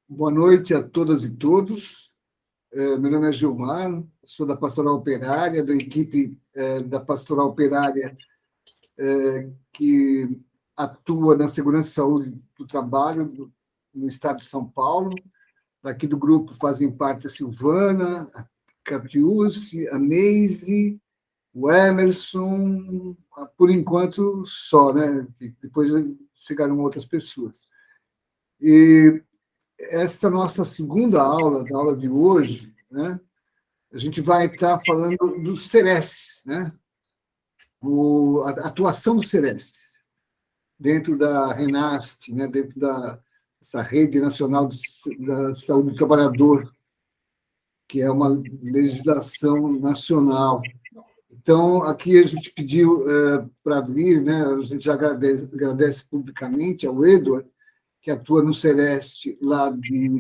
Boa noite a todas e todos. Meu nome é Gilmar, sou da Pastoral Operária, da equipe da Pastoral Operária que atua na segurança e saúde do trabalho no estado de São Paulo. Daqui do grupo fazem parte a Silvana, a Catiúce, a Neise, o Emerson, por enquanto só, né? Depois chegaram outras pessoas. E essa nossa segunda aula, da aula de hoje, né? A gente vai estar falando do Cerestes, né? A atuação do Cerestes dentro da Renast, né? Dentro dessa rede nacional da saúde do trabalhador, que é uma legislação nacional. Então, aqui a gente pediu para vir, né? A gente já agradece publicamente ao Edward, que atua no Celeste, lá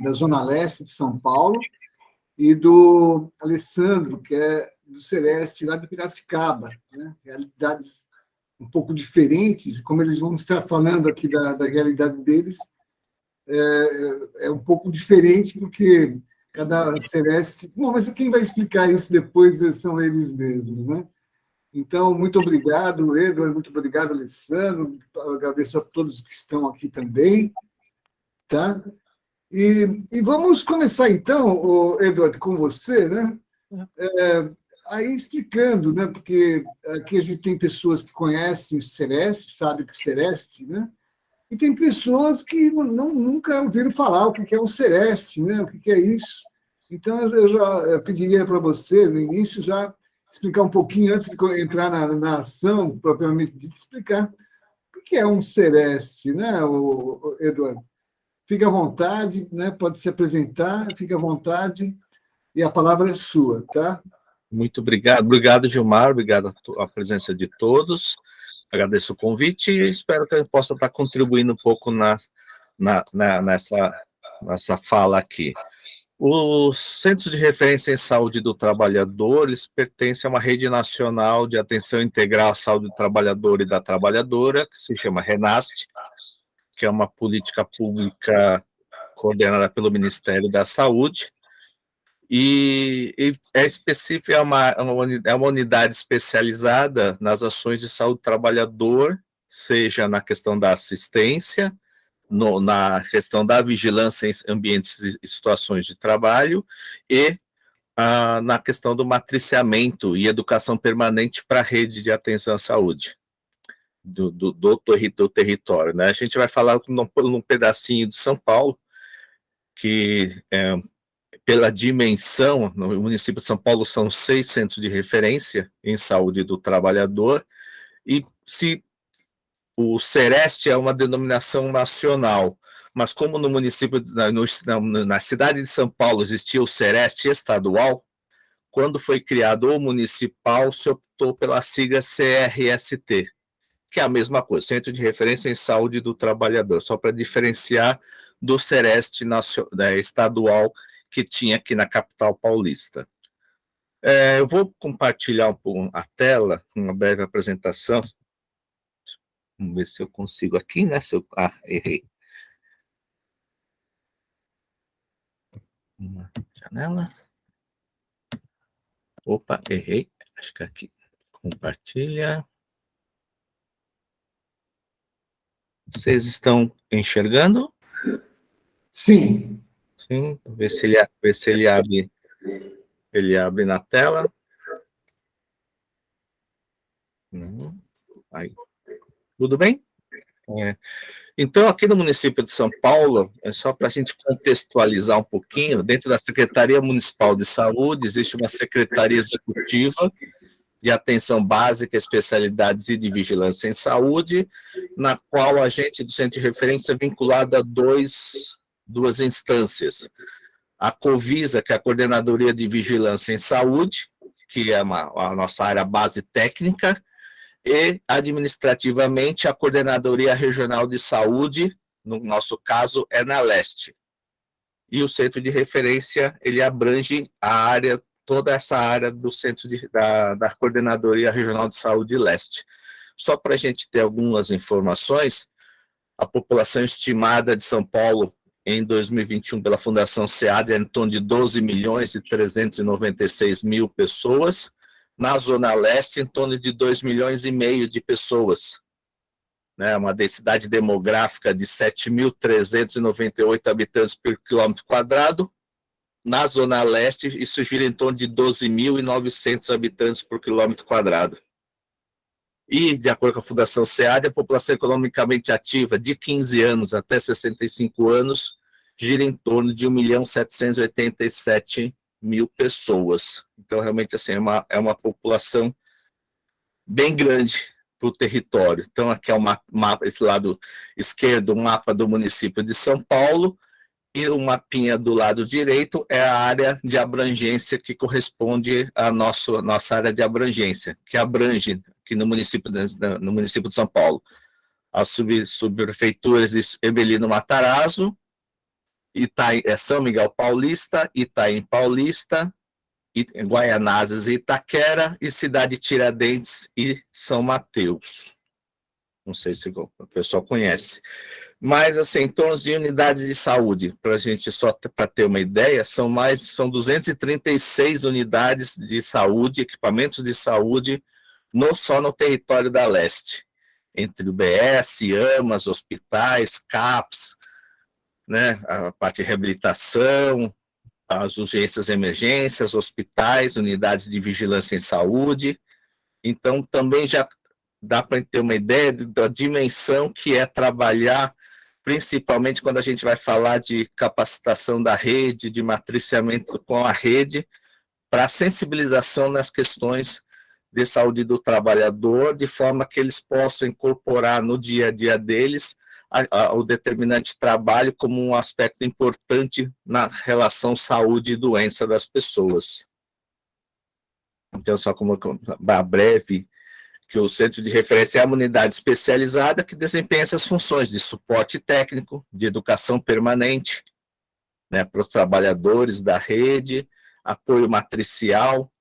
da Zona Leste de São Paulo, e do Alessandro, que é do Celeste, lá de Piracicaba, né? Realidades um pouco diferentes, como eles vão estar falando aqui da realidade deles, é um pouco diferente, porque cada Celeste... Bom, mas quem vai explicar isso depois são eles mesmos, né? Então, muito obrigado, Edward, muito obrigado, Alessandro, agradeço a todos que estão aqui também, tá? E vamos começar, então, Edward, com você, né? Aí explicando, né? Porque aqui a gente tem pessoas que conhecem o Celeste, sabem que o Celeste, né? E tem pessoas que nunca ouviram falar o que é um Celeste, né? O que é isso. Então, eu pediria para você, no início, já explicar um pouquinho, antes de entrar na ação, propriamente dita, explicar o que é um Celeste, né, Eduardo? Fique à vontade, né? Pode se apresentar, fique à vontade, e a palavra é sua, tá? Muito obrigado. Obrigado, Gilmar, obrigado a presença de todos. Agradeço o convite e espero que eu possa estar contribuindo um pouco nessa fala aqui. Os Centros de Referência em Saúde do Trabalhador, eles pertencem a uma rede nacional de atenção integral à saúde do trabalhador e da trabalhadora, que se chama RENAST, que é uma política pública coordenada pelo Ministério da Saúde, e é específica, é uma unidade especializada nas ações de saúde do trabalhador, seja na questão da assistência, na questão da vigilância em ambientes e situações de trabalho e na questão do matriciamento e educação permanente para a rede de atenção à saúde do território, né? A gente vai falar num pedacinho de São Paulo, que pela dimensão, no município de São Paulo são 6 centros de referência em saúde do trabalhador, e se o Celeste é uma denominação nacional, mas como no município, na cidade de São Paulo existia o Celeste estadual, quando foi criado o municipal, se optou pela sigla CRST, que é a mesma coisa, Centro de Referência em Saúde do Trabalhador, só para diferenciar do Celeste estadual que tinha aqui na capital paulista. Eu vou compartilhar um pouco a tela, uma breve apresentação. Vamos ver se eu consigo aqui, né? Errei. Uma janela. Opa, errei. Acho que aqui. Compartilha. Vocês estão enxergando? Sim. Sim. Vou ver se ele abre. Ele abre na tela. Não. Aí. Tudo bem? Então, aqui no município de São Paulo, só para a gente contextualizar um pouquinho, dentro da Secretaria Municipal de Saúde, existe uma Secretaria Executiva de Atenção Básica, Especialidades e de Vigilância em Saúde, na qual a gente do Centro de Referência é vinculado a duas instâncias. A Covisa, que é a Coordenadoria de Vigilância em Saúde, que é a nossa área base técnica, e, administrativamente, a Coordenadoria Regional de Saúde, no nosso caso, é na Leste. E o Centro de Referência, ele abrange toda essa área do Centro da Coordenadoria Regional de Saúde Leste. Só para a gente ter algumas informações, a população estimada de São Paulo em 2021 pela Fundação SEAD é em torno de 12.396.000 pessoas, na Zona Leste em torno de 2,5 milhões de pessoas, né, uma densidade demográfica de 7.398 habitantes por quilômetro quadrado. Na Zona Leste, isso gira em torno de 12.900 habitantes por quilômetro quadrado. E, de acordo com a Fundação SEAD, a população economicamente ativa de 15 anos até 65 anos gira em torno de 1.787.000 pessoas. Então, realmente, assim, é uma população bem grande para o território. Então, aqui é o mapa, esse lado esquerdo, o mapa do município de São Paulo, e o mapinha do lado direito é a área de abrangência que corresponde à nossa área de abrangência, que abrange aqui no município de São Paulo as subprefeituras de Ebelino Matarazzo, São Miguel Paulista, Itaim Paulista, Guaianazes e Itaquera, e Cidade Tiradentes e São Mateus. Não sei se o pessoal conhece. Mas, assim, em torno de unidades de saúde, para a gente só para ter uma ideia, são 236 unidades de saúde, equipamentos de saúde, só no território da Leste, entre UBS, AMAs, hospitais, CAPS, né, a parte de reabilitação, as urgências e emergências, hospitais, unidades de vigilância em saúde. Então, também já dá para ter uma ideia da dimensão que é trabalhar, principalmente quando a gente vai falar de capacitação da rede, de matriciamento com a rede, para sensibilização nas questões de saúde do trabalhador, de forma que eles possam incorporar no dia a dia deles o determinante trabalho como um aspecto importante na relação saúde e doença das pessoas. Então, só como uma breve, que o Centro de Referência é uma unidade especializada que desempenha essas funções de suporte técnico, de educação permanente, né, para os trabalhadores da rede, apoio matricial,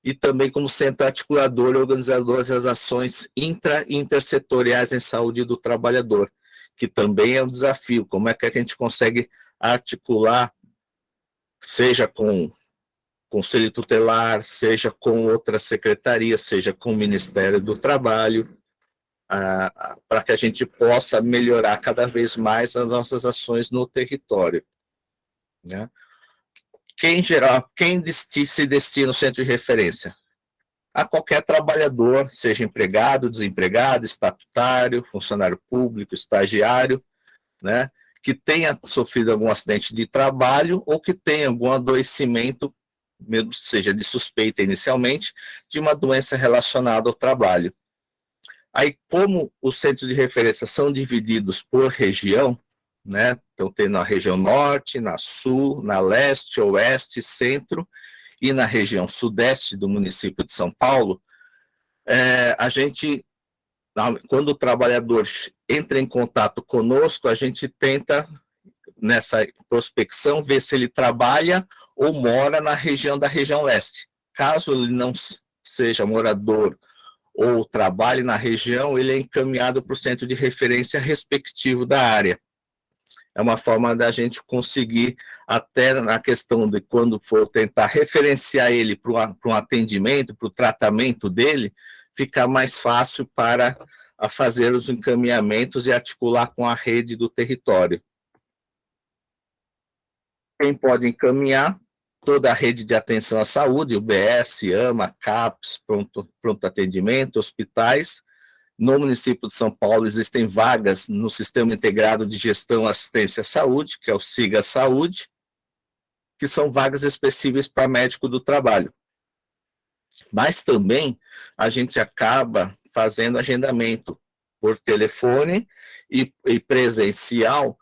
e também como centro articulador e organizador das ações intra e intersetoriais em saúde do trabalhador, que também é um desafio. Como é que a gente consegue articular, seja com Conselho Tutelar, seja com outras secretarias, seja com o Ministério do Trabalho, para que a gente possa melhorar cada vez mais as nossas ações no território, né? Quem se destina ao centro de referência? A qualquer trabalhador, seja empregado, desempregado, estatutário, funcionário público, estagiário, né, que tenha sofrido algum acidente de trabalho ou que tenha algum adoecimento, mesmo que seja de suspeita inicialmente, de uma doença relacionada ao trabalho. Aí, como os centros de referência são divididos por região, né, então tem na região norte, na sul, na leste, oeste, centro, e na região sudeste do município de São Paulo, a gente, quando o trabalhador entra em contato conosco, a gente tenta, nessa prospecção, ver se ele trabalha ou mora na região da região leste. Caso ele não seja morador ou trabalhe na região, ele é encaminhado para o centro de referência respectivo da área. É uma forma da gente conseguir, até na questão de quando for tentar referenciar ele para um atendimento, para o tratamento dele, ficar mais fácil para fazer os encaminhamentos e articular com a rede do território. Quem pode encaminhar? Toda a rede de atenção à saúde, UBS, AMA, CAPS, pronto atendimento, hospitais. No município de São Paulo existem vagas no Sistema Integrado de Gestão e Assistência à Saúde, que é o SIGA Saúde, que são vagas específicas para médico do trabalho. Mas também a gente acaba fazendo agendamento por telefone e presencial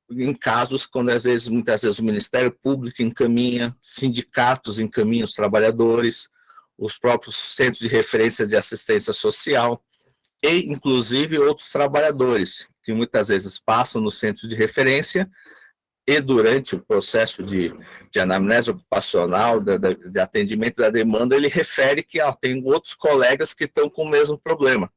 em casos quando muitas vezes o Ministério Público encaminha, sindicatos encaminham os trabalhadores, os próprios centros de referência de assistência social, e, inclusive, outros trabalhadores, que muitas vezes passam no centro de referência e durante o processo de anamnese ocupacional, de atendimento da demanda, ele refere que tem outros colegas que estão com o mesmo problema.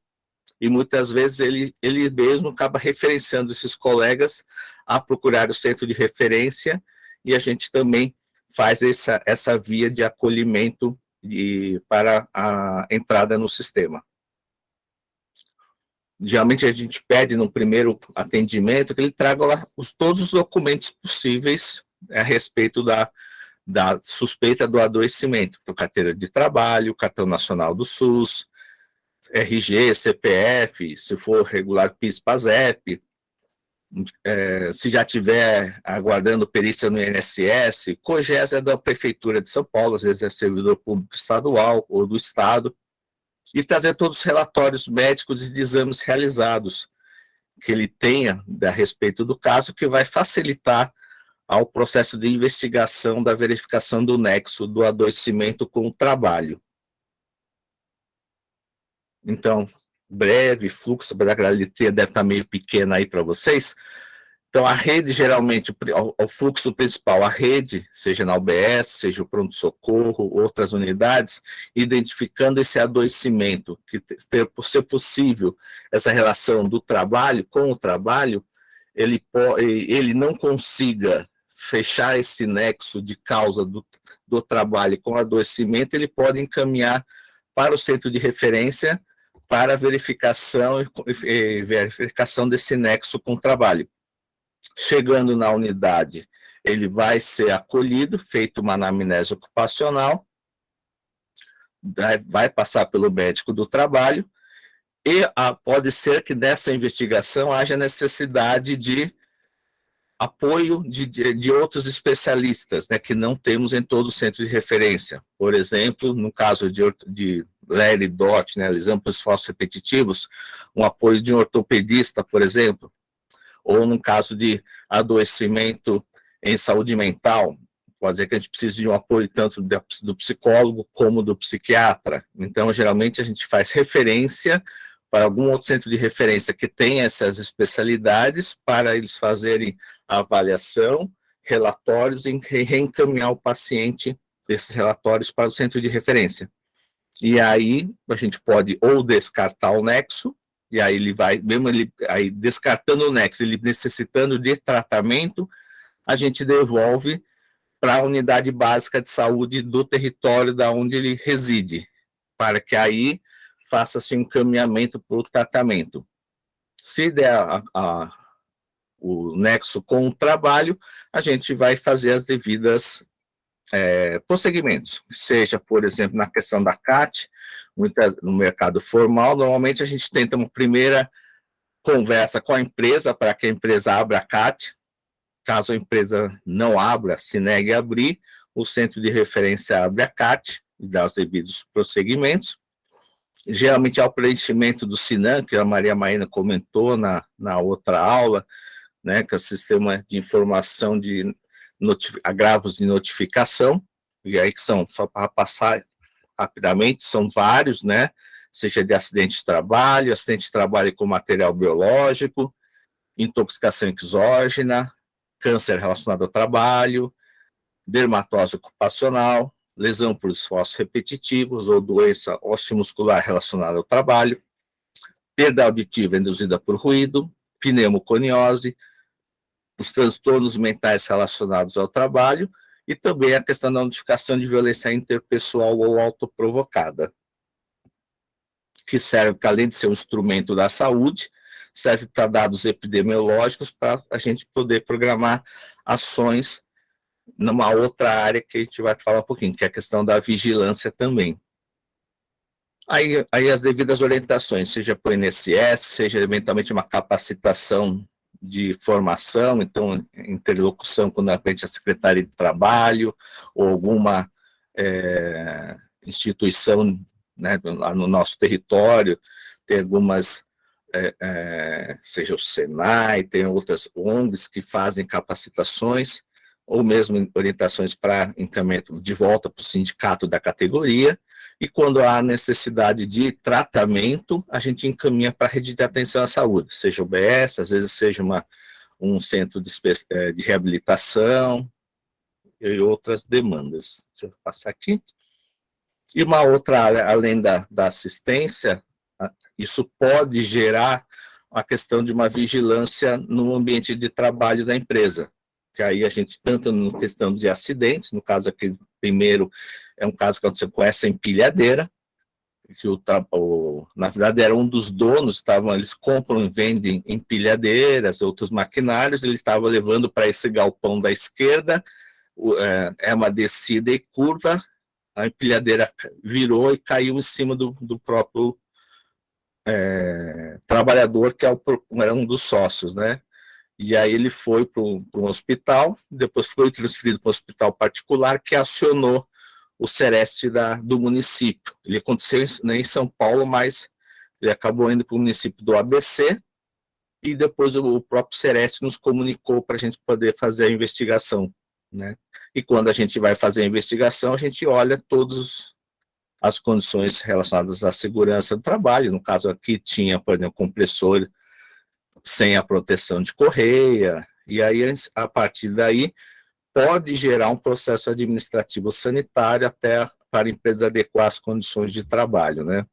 e muitas vezes ele mesmo acaba referenciando esses colegas a procurar o centro de referência, e a gente também faz essa via de acolhimento para a entrada no sistema. Geralmente a gente pede no primeiro atendimento que ele traga lá todos os documentos possíveis a respeito da suspeita do adoecimento, então, carteira de trabalho, cartão nacional do SUS, RG, CPF, se for regular PIS, PASEP, se já tiver aguardando perícia no INSS, COGES é da Prefeitura de São Paulo, às vezes é servidor público estadual ou do Estado, e trazer todos os relatórios médicos e de exames realizados que ele tenha a respeito do caso, que vai facilitar ao processo de investigação da verificação do nexo do adoecimento com o trabalho. Então, breve, fluxo, a letria deve estar meio pequena aí para vocês. Então, a rede, geralmente, o fluxo principal, a rede, seja na UBS, seja o pronto-socorro, outras unidades, identificando esse adoecimento, que por ser possível essa relação do trabalho com o trabalho, ele não consiga fechar esse nexo de causa do trabalho com o adoecimento, ele pode encaminhar para o centro de referência para verificação desse nexo com o trabalho. Chegando na unidade, ele vai ser acolhido, feito uma anamnese ocupacional, vai passar pelo médico do trabalho, e pode ser que nessa investigação haja necessidade de apoio de outros especialistas, né, que não temos em todos os centros de referência. Por exemplo, no caso de LER e DOT, né, lesão por esforços repetitivos, um apoio de um ortopedista, por exemplo, ou no caso de adoecimento em saúde mental, pode dizer que a gente precisa de um apoio tanto do psicólogo como do psiquiatra. Então, geralmente, a gente faz referência para algum outro centro de referência que tenha essas especialidades, para eles fazerem a avaliação, relatórios e reencaminhar o paciente, esses relatórios, para o centro de referência. E aí, a gente pode ou descartar o nexo, e aí ele vai, mesmo ele aí descartando o nexo, ele necessitando de tratamento, a gente devolve para a unidade básica de saúde do território da onde ele reside, para que aí faça-se um encaminhamento para o tratamento. Se der o nexo com o trabalho, a gente vai fazer as devidas prosseguimentos, seja, por exemplo, na questão da CAT, no mercado formal, normalmente a gente tenta uma primeira conversa com a empresa, para que a empresa abra a CAT. Caso a empresa não abra, se negue a abrir, o centro de referência abre a CAT e dá os devidos prosseguimentos. Geralmente, ao preenchimento do SINAM, que a Maria Maína comentou na outra aula, né, que é o sistema de informação de agravos de notificação, e aí que são, só para passar rapidamente, são vários, né, seja de acidente de trabalho com material biológico, intoxicação exógena, câncer relacionado ao trabalho, dermatose ocupacional, lesão por esforços repetitivos ou doença osteomuscular relacionada ao trabalho, perda auditiva induzida por ruído, pneumoconiose, os transtornos mentais relacionados ao trabalho e também a questão da notificação de violência interpessoal ou autoprovocada, que serve, além de ser um instrumento da saúde, serve para dados epidemiológicos, para a gente poder programar ações numa outra área que a gente vai falar um pouquinho, que é a questão da vigilância também. Aí as devidas orientações, seja para o INSS, seja eventualmente uma capacitação de formação, então interlocução com a Secretaria de Trabalho ou alguma instituição, né, lá no nosso território, tem algumas, seja o Senai, tem outras ONGs que fazem capacitações, ou mesmo orientações para encaminhamento de volta para o sindicato da categoria, e quando há necessidade de tratamento, a gente encaminha para a rede de atenção à saúde, seja o UBS, às vezes seja um centro de reabilitação e outras demandas. Deixa eu passar aqui. E uma outra área, além da assistência isso pode gerar a questão de uma vigilância no ambiente de trabalho da empresa, que aí a gente, tanto na questão de acidentes, no caso aqui, primeiro, é um caso que aconteceu com essa empilhadeira, que na verdade era um dos donos, eles compram e vendem empilhadeiras, outros maquinários, ele estava levando para esse galpão da esquerda, é uma descida e curva, a empilhadeira virou e caiu em cima do próprio trabalhador, que era um dos sócios, né? E aí ele foi para um hospital, depois foi transferido para um hospital particular, que acionou o Sereste do município. Ele aconteceu em São Paulo, mas ele acabou indo para o município do ABC, e depois o próprio Sereste nos comunicou para a gente poder fazer a investigação, né? E quando a gente vai fazer a investigação, a gente olha todas as condições relacionadas à segurança do trabalho. No caso aqui tinha, por exemplo, compressor sem a proteção de correia, e aí, a partir daí, pode gerar um processo administrativo sanitário até para a empresa adequar as condições de trabalho, né?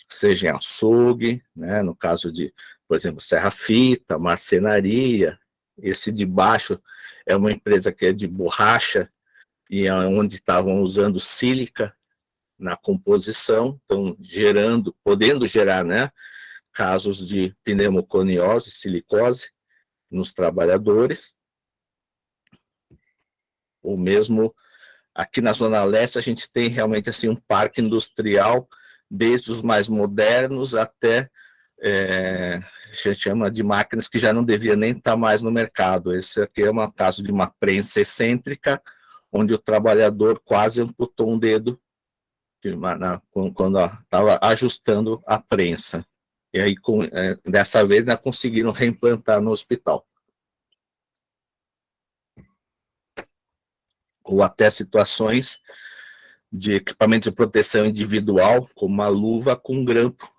Seja em açougue, né? No caso de, por exemplo, serra-fita, marcenaria. Esse de baixo é uma empresa que é de borracha, e é onde estavam usando sílica na composição, então podendo gerar, né, casos de pneumoconiose, silicose nos trabalhadores. Ou mesmo aqui na Zona Leste, a gente tem realmente assim, um parque industrial, desde os mais modernos até, a gente chama de máquinas que já não devia nem estar mais no mercado. Esse aqui é um caso de uma prensa excêntrica, onde o trabalhador quase amputou um dedo quando estava ajustando a prensa. E aí, dessa vez, conseguiram reimplantar no hospital. Ou até situações de equipamento de proteção individual, como uma luva com grampo,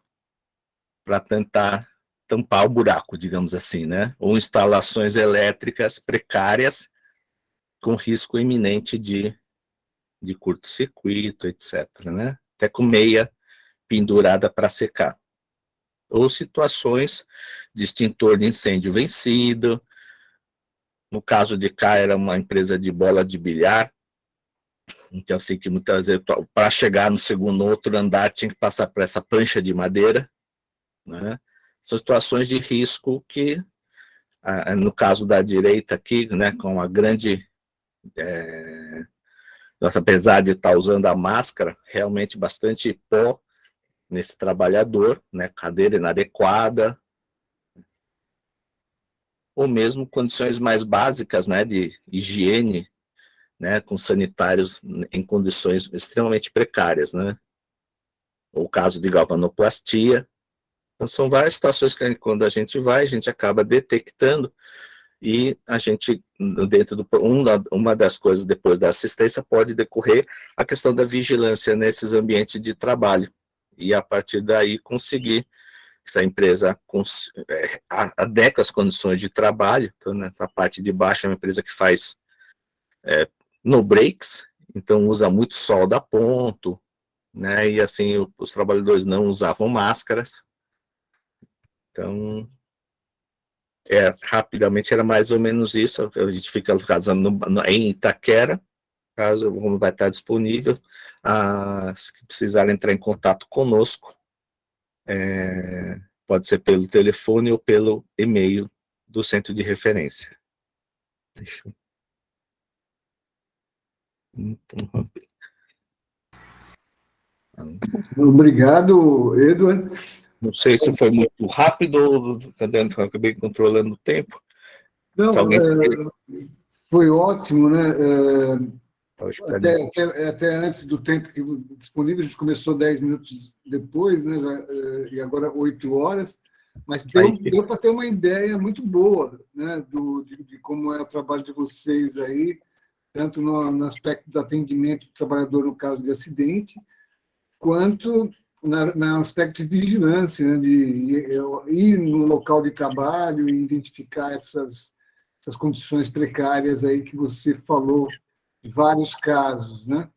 para tentar tampar o buraco, digamos assim, né? Ou instalações elétricas precárias, com risco iminente de curto-circuito, etc., né? Até com meia pendurada para secar. Ou situações de extintor de incêndio vencido. No caso de cá, era uma empresa de bola de bilhar, então assim que muitas vezes, para chegar no outro andar, tinha que passar por essa prancha de madeira, né? São situações de risco que, no caso da direita aqui, né, com a grande... apesar de estar usando a máscara, realmente bastante pó nesse trabalhador, né, cadeira inadequada, ou mesmo condições mais básicas, né, de higiene, né, com sanitários em condições extremamente precárias, né? O caso de galvanoplastia. Então, são várias situações que, quando a gente acaba detectando, e a gente, dentro uma das coisas depois da assistência, pode decorrer a questão da vigilância nesses ambientes de trabalho, e a partir daí conseguir essa empresa adequa as condições de trabalho. Então, nessa parte de baixo é uma empresa que faz no breaks, então usa muito solda a ponto, né? E assim, os trabalhadores não usavam máscaras. Então, rapidamente era mais ou menos isso. A gente fica localizado em Itaquera, caso vai estar disponível. Se precisarem entrar em contato conosco, pode ser pelo telefone ou pelo e-mail do centro de referência. Deixa eu... Então, Obrigado, Edward. não sei se foi muito rápido ou acabei controlando o tempo. Não, foi ótimo, né? Até antes do tempo disponível, a gente começou 10 minutos depois, né? E agora 8 horas, mas deu para ter uma ideia muito boa, né? De como é o trabalho de vocês aí, tanto no aspecto do atendimento do trabalhador no caso de acidente, quanto no aspecto de vigilância, né? De ir no local de trabalho e identificar essas condições precárias aí que você falou, vários casos, né?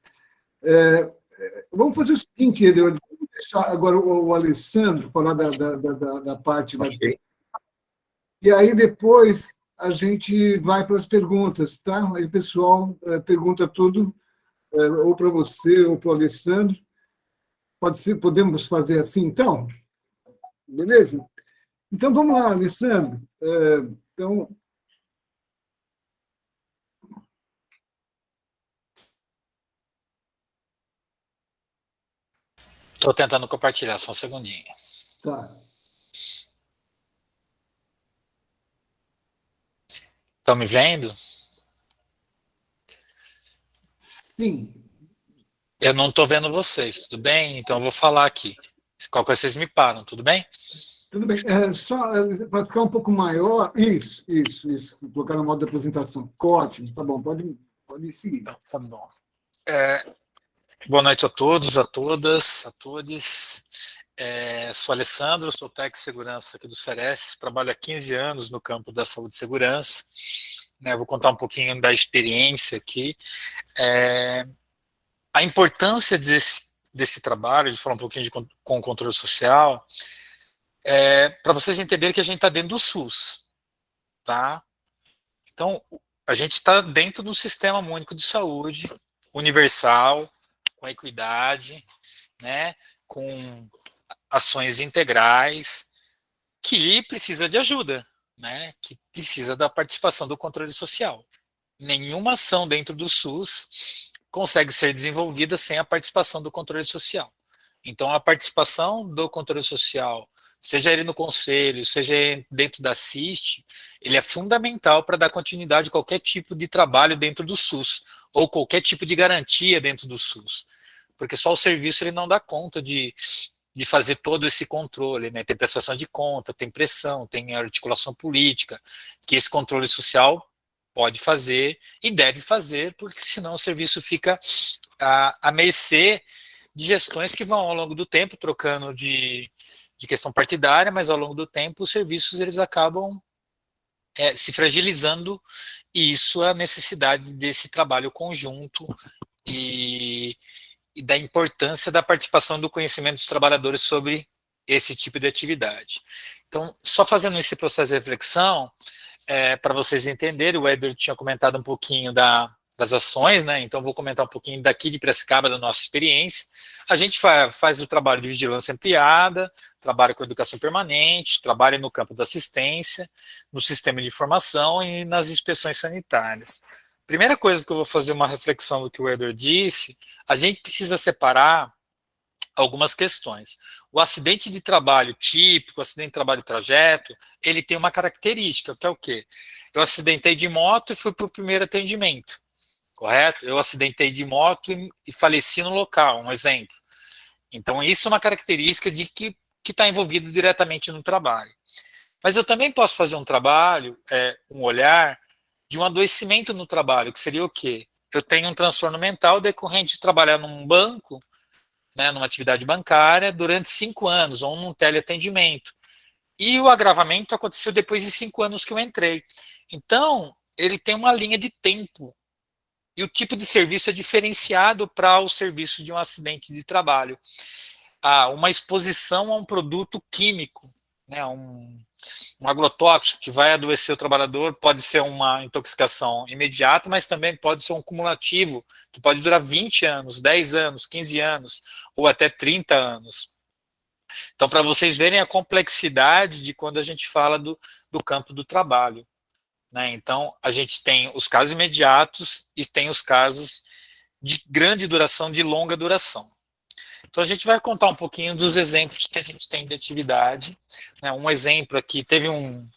Vamos fazer o seguinte, Eduardo, deixar agora o Alessandro falar da parte lá. Ok. E aí depois a gente vai para as perguntas, tá? Aí o pessoal pergunta tudo, ou para você ou para o Alessandro. Pode ser, podemos fazer assim, então? Beleza? Então vamos lá, Alessandro. Então, Estou tentando compartilhar, só um segundinho. tá. Estão me vendo? Sim. Eu não estou vendo vocês, tudo bem? Então eu vou falar aqui. Qualquer coisa vocês me param, tudo bem? Tudo bem. Só para ficar um pouco maior. Isso. Vou colocar no modo de apresentação. Ótimo, tá bom, pode seguir. Tá bom. Boa noite a todos, a todas, a todos. Sou Alessandro, sou técnico de segurança aqui do Ceres, trabalho há 15 anos no campo da saúde e segurança. Vou contar um pouquinho da experiência aqui. A importância desse trabalho, de falar um pouquinho com o controle social, para vocês entenderem que a gente está dentro do SUS, tá? Então, a gente está dentro do Sistema Único de Saúde, universal, com equidade, né, com ações integrais, que precisa de ajuda, né, que precisa da participação do controle social. Nenhuma ação dentro do SUS consegue ser desenvolvida sem a participação do controle social. Então, a participação do controle social, seja ele no conselho, seja dentro da CIST, ele é fundamental para dar continuidade a qualquer tipo de trabalho dentro do SUS, ou qualquer tipo de garantia dentro do SUS. Porque só o serviço ele não dá conta de fazer todo esse controle, né? Tem prestação de conta, tem pressão, tem articulação política, que esse controle social pode fazer e deve fazer, porque senão o serviço fica à mercê de gestões que vão ao longo do tempo trocando de questão partidária, mas ao longo do tempo os serviços eles acabam se fragilizando, e isso é a necessidade desse trabalho conjunto e da importância da participação do conhecimento dos trabalhadores sobre esse tipo de atividade. Então, só fazendo esse processo de reflexão, para vocês entenderem, o Edward tinha comentado um pouquinho das ações, né? Então vou comentar um pouquinho daqui de Piracicaba, da nossa experiência. A gente faz o trabalho de vigilância ampliada, trabalha com educação permanente, trabalha no campo da assistência, no sistema de informação e nas inspeções sanitárias. Primeira coisa que eu vou fazer uma reflexão do que o Edward disse, a gente precisa separar algumas questões. O acidente de trabalho típico, o acidente de trabalho trajeto, ele tem uma característica, que é o quê? Eu acidentei de moto e fui para o primeiro atendimento, correto? Eu acidentei de moto e faleci no local, um exemplo. Então, isso é uma característica de que está envolvido diretamente no trabalho. Mas eu também posso fazer um trabalho, um olhar, de um adoecimento no trabalho, que seria o quê? Eu tenho um transtorno mental decorrente de trabalhar num banco, né, numa atividade bancária, durante 5 anos, ou num teleatendimento. E o agravamento aconteceu depois de 5 anos que eu entrei. Então, ele tem uma linha de tempo. E o tipo de serviço é diferenciado para o serviço de um acidente de trabalho. Uma exposição a um produto químico, né, um agrotóxico que vai adoecer o trabalhador, pode ser uma intoxicação imediata, mas também pode ser um cumulativo, que pode durar 20 anos, 10 anos, 15 anos, ou até 30 anos. Então, para vocês verem a complexidade de quando a gente fala do campo do trabalho, né? Então, a gente tem os casos imediatos e tem os casos de grande duração, de longa duração. Então, a gente vai contar um pouquinho dos exemplos que a gente tem de atividade. Né? Um exemplo aqui, teve um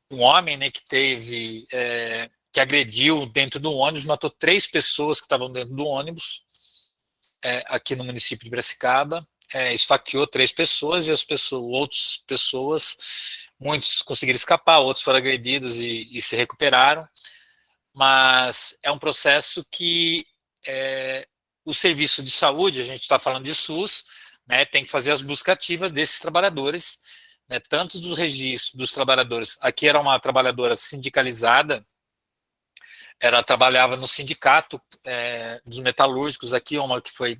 homem, né, que agrediu dentro do ônibus, matou 3 pessoas que estavam dentro do ônibus, aqui no município de Piracicaba, esfaqueou 3 pessoas e outras pessoas, muitos conseguiram escapar, outros foram agredidos e se recuperaram, mas é um processo que o serviço de saúde, a gente está falando de SUS, né, tem que fazer as buscas ativas desses trabalhadores, né, tanto do registro dos trabalhadores. Aqui era uma trabalhadora sindicalizada, ela trabalhava no sindicato dos metalúrgicos aqui, uma que foi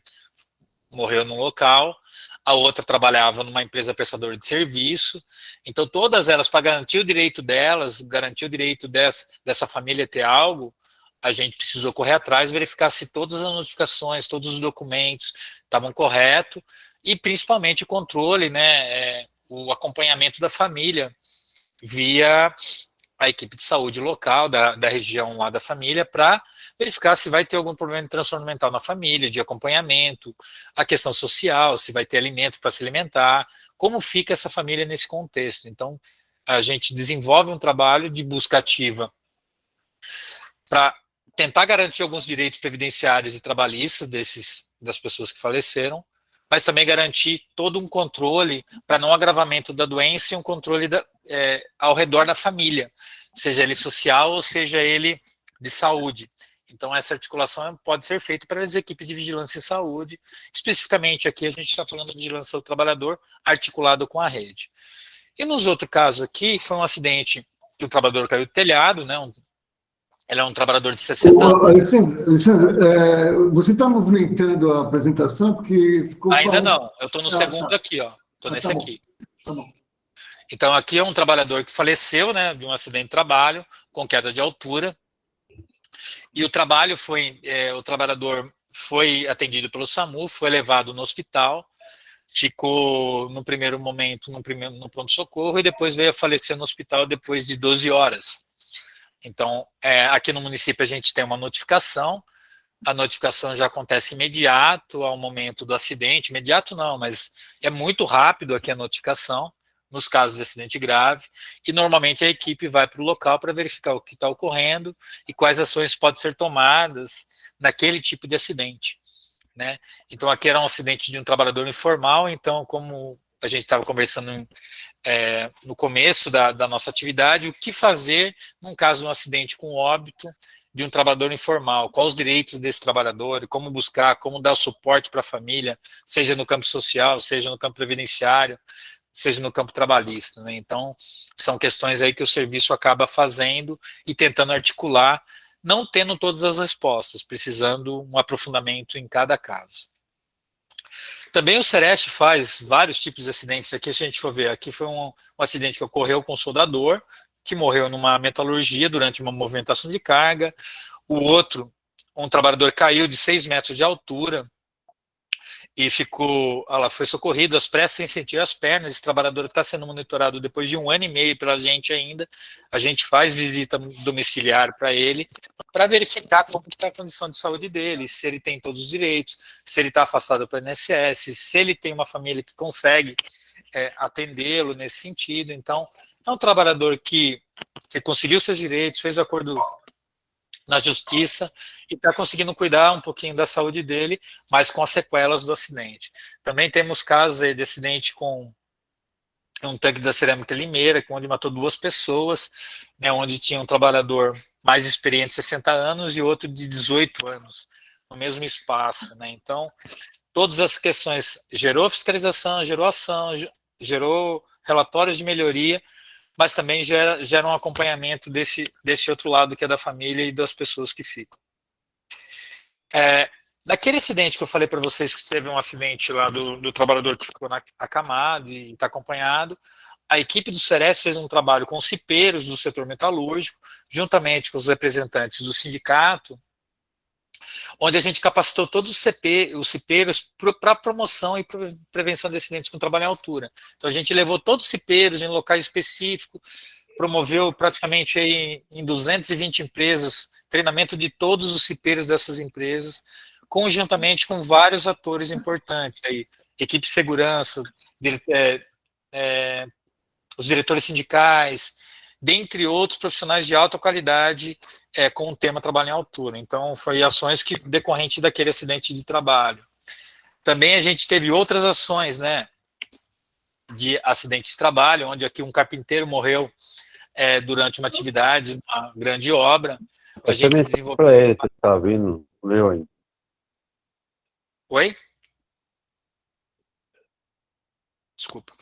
morreu num local, a outra trabalhava numa empresa prestadora de serviço. Então, todas elas, para garantir o direito delas, garantir o direito dessa família ter algo, a gente precisou correr atrás, verificar se todas as notificações, todos os documentos estavam corretos, e principalmente o controle, né, o acompanhamento da família via a equipe de saúde local da região lá da família, para verificar se vai ter algum problema de transtorno mental na família, de acompanhamento, a questão social, se vai ter alimento para se alimentar, como fica essa família nesse contexto. Então, a gente desenvolve um trabalho de busca ativa para tentar garantir alguns direitos previdenciários e trabalhistas das pessoas que faleceram, mas também garantir todo um controle para não agravamento da doença e um controle ao redor da família, seja ele social ou seja ele de saúde. Então, essa articulação pode ser feita pelas equipes de vigilância em saúde. Especificamente aqui, a gente está falando de vigilância do trabalhador articulado com a rede. E nos outros casos aqui, foi um acidente que o trabalhador caiu do telhado, né? Ele é um trabalhador de 60 anos. Alessandro, você está movimentando a apresentação porque ficou... Ainda não, eu estou no segundo aqui, ó. Estou nesse aqui. Tá bom. Então, aqui é um trabalhador que faleceu, né, de um acidente de trabalho, com queda de altura. E o trabalhador foi atendido pelo SAMU, foi levado no hospital, ficou no primeiro momento no pronto-socorro e depois veio a falecer no hospital depois de 12 horas. Então, aqui no município a gente tem uma notificação, a notificação já acontece imediato ao momento do acidente, imediato não, mas é muito rápido aqui a notificação, nos casos de acidente grave, e normalmente a equipe vai para o local para verificar o que está ocorrendo e quais ações podem ser tomadas naquele tipo de acidente, né? Então, aqui era um acidente de um trabalhador informal, então, como a gente estava conversando no começo da nossa atividade, o que fazer num caso de um acidente com óbito de um trabalhador informal, quais os direitos desse trabalhador, como buscar, como dar o suporte para a família, seja no campo social, seja no campo previdenciário, seja no campo trabalhista, né? Então, são questões aí que o serviço acaba fazendo e tentando articular, não tendo todas as respostas, precisando um aprofundamento em cada caso. Também o Sereste faz vários tipos de acidentes. Aqui, se a gente for ver, aqui foi um acidente que ocorreu com um soldador, que morreu numa metalurgia durante uma movimentação de carga. O outro, um trabalhador caiu de 6 metros de altura e ela foi socorrido às pressas sem sentir as pernas. Esse trabalhador está sendo monitorado depois de 1 ano e meio pela gente ainda. A gente faz visita domiciliar para ele, para verificar como está a condição de saúde dele, se ele tem todos os direitos, se ele está afastado pelo INSS, se ele tem uma família que consegue atendê-lo nesse sentido. Então, é um trabalhador que conseguiu seus direitos, fez acordo na justiça e está conseguindo cuidar um pouquinho da saúde dele, mas com as sequelas do acidente. Também temos casos aí de acidente com um tanque da Cerâmica Limeira, onde matou 2 pessoas, né, onde tinha um trabalhador mais experiente de 60 anos e outro de 18 anos, no mesmo espaço, né? Então, todas as questões, gerou fiscalização, gerou ação, gerou relatórios de melhoria, mas também gera um acompanhamento desse outro lado que é da família e das pessoas que ficam. Naquele acidente que eu falei para vocês, que teve um acidente lá do trabalhador que ficou acamado e está acompanhado, a equipe do Sereste fez um trabalho com os cipeiros do setor metalúrgico, juntamente com os representantes do sindicato, onde a gente capacitou todos os cipeiros para promoção e prevenção de acidentes com trabalho em altura. Então, a gente levou todos os cipeiros em locais específicos, promoveu praticamente aí em 220 empresas, treinamento de todos os cipeiros dessas empresas, conjuntamente com vários atores importantes, aí, equipe de segurança, os diretores sindicais, dentre outros profissionais de alta qualidade com o tema trabalho em altura. Então, foi ações decorrente daquele acidente de trabalho. Também a gente teve outras ações, né, de acidente de trabalho, onde aqui um carpinteiro morreu durante uma atividade, uma grande obra. A gente desenvolveu... Você está vindo, leu aí. Oi? Desculpa.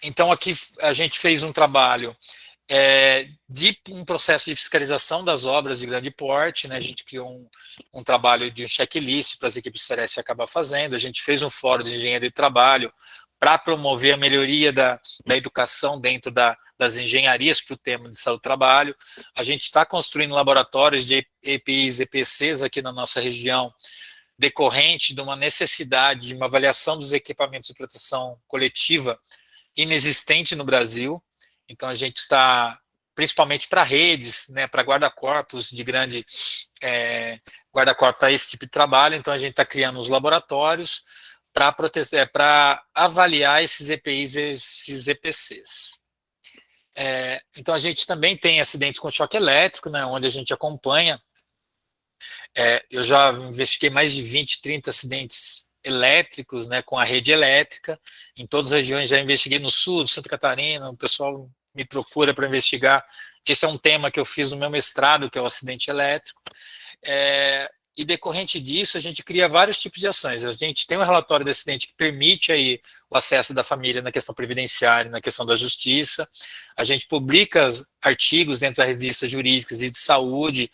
Então, aqui a gente fez um trabalho de um processo de fiscalização das obras de grande porte, né? A gente criou um trabalho de um checklist para as equipes Ceresp acabar fazendo, a gente fez um fórum de engenharia de trabalho para promover a melhoria da educação dentro das engenharias para o tema de saúde do trabalho. A gente está construindo laboratórios de EPIs, EPCs aqui na nossa região, decorrente de uma necessidade de uma avaliação dos equipamentos de proteção coletiva inexistente no Brasil. Então, a gente está, principalmente para redes, né, para guarda-corpos de grande guarda-corpo para esse tipo de trabalho. Então, a gente está criando os laboratórios para avaliar esses EPIs e esses EPCs. Então, a gente também tem acidentes com choque elétrico, né, onde a gente acompanha. Eu já investiguei mais de 20, 30 acidentes elétricos, né, com a rede elétrica, em todas as regiões. Já investiguei no sul, Santa Catarina, o pessoal me procura para investigar. Esse é um tema que eu fiz no meu mestrado, que é o acidente elétrico. E decorrente disso, a gente cria vários tipos de ações. A gente tem um relatório de acidente que permite aí o acesso da família na questão previdenciária, na questão da justiça. A gente publica artigos dentro das revistas jurídicas e de saúde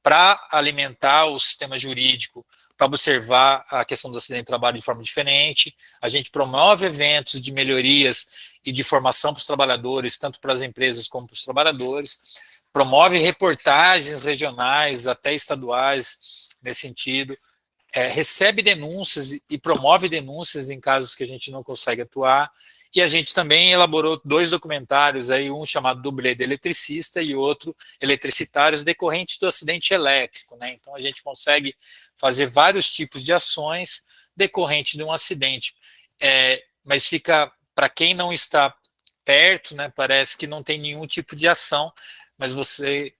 para alimentar o sistema jurídico, para observar a questão do acidente de trabalho de forma diferente. A gente promove eventos de melhorias e de formação para os trabalhadores, tanto para as empresas como para os trabalhadores. Promove reportagens regionais, até estaduais, nesse sentido. Recebe denúncias e promove denúncias em casos que a gente não consegue atuar. E a gente também elaborou 2 documentários, aí, um chamado Dublê de Eletricista e outro Eletricitários, decorrentes do acidente elétrico, né? Então, a gente consegue fazer vários tipos de ações decorrente de um acidente. Mas fica, para quem não está perto, né, parece que não tem nenhum tipo de ação, mas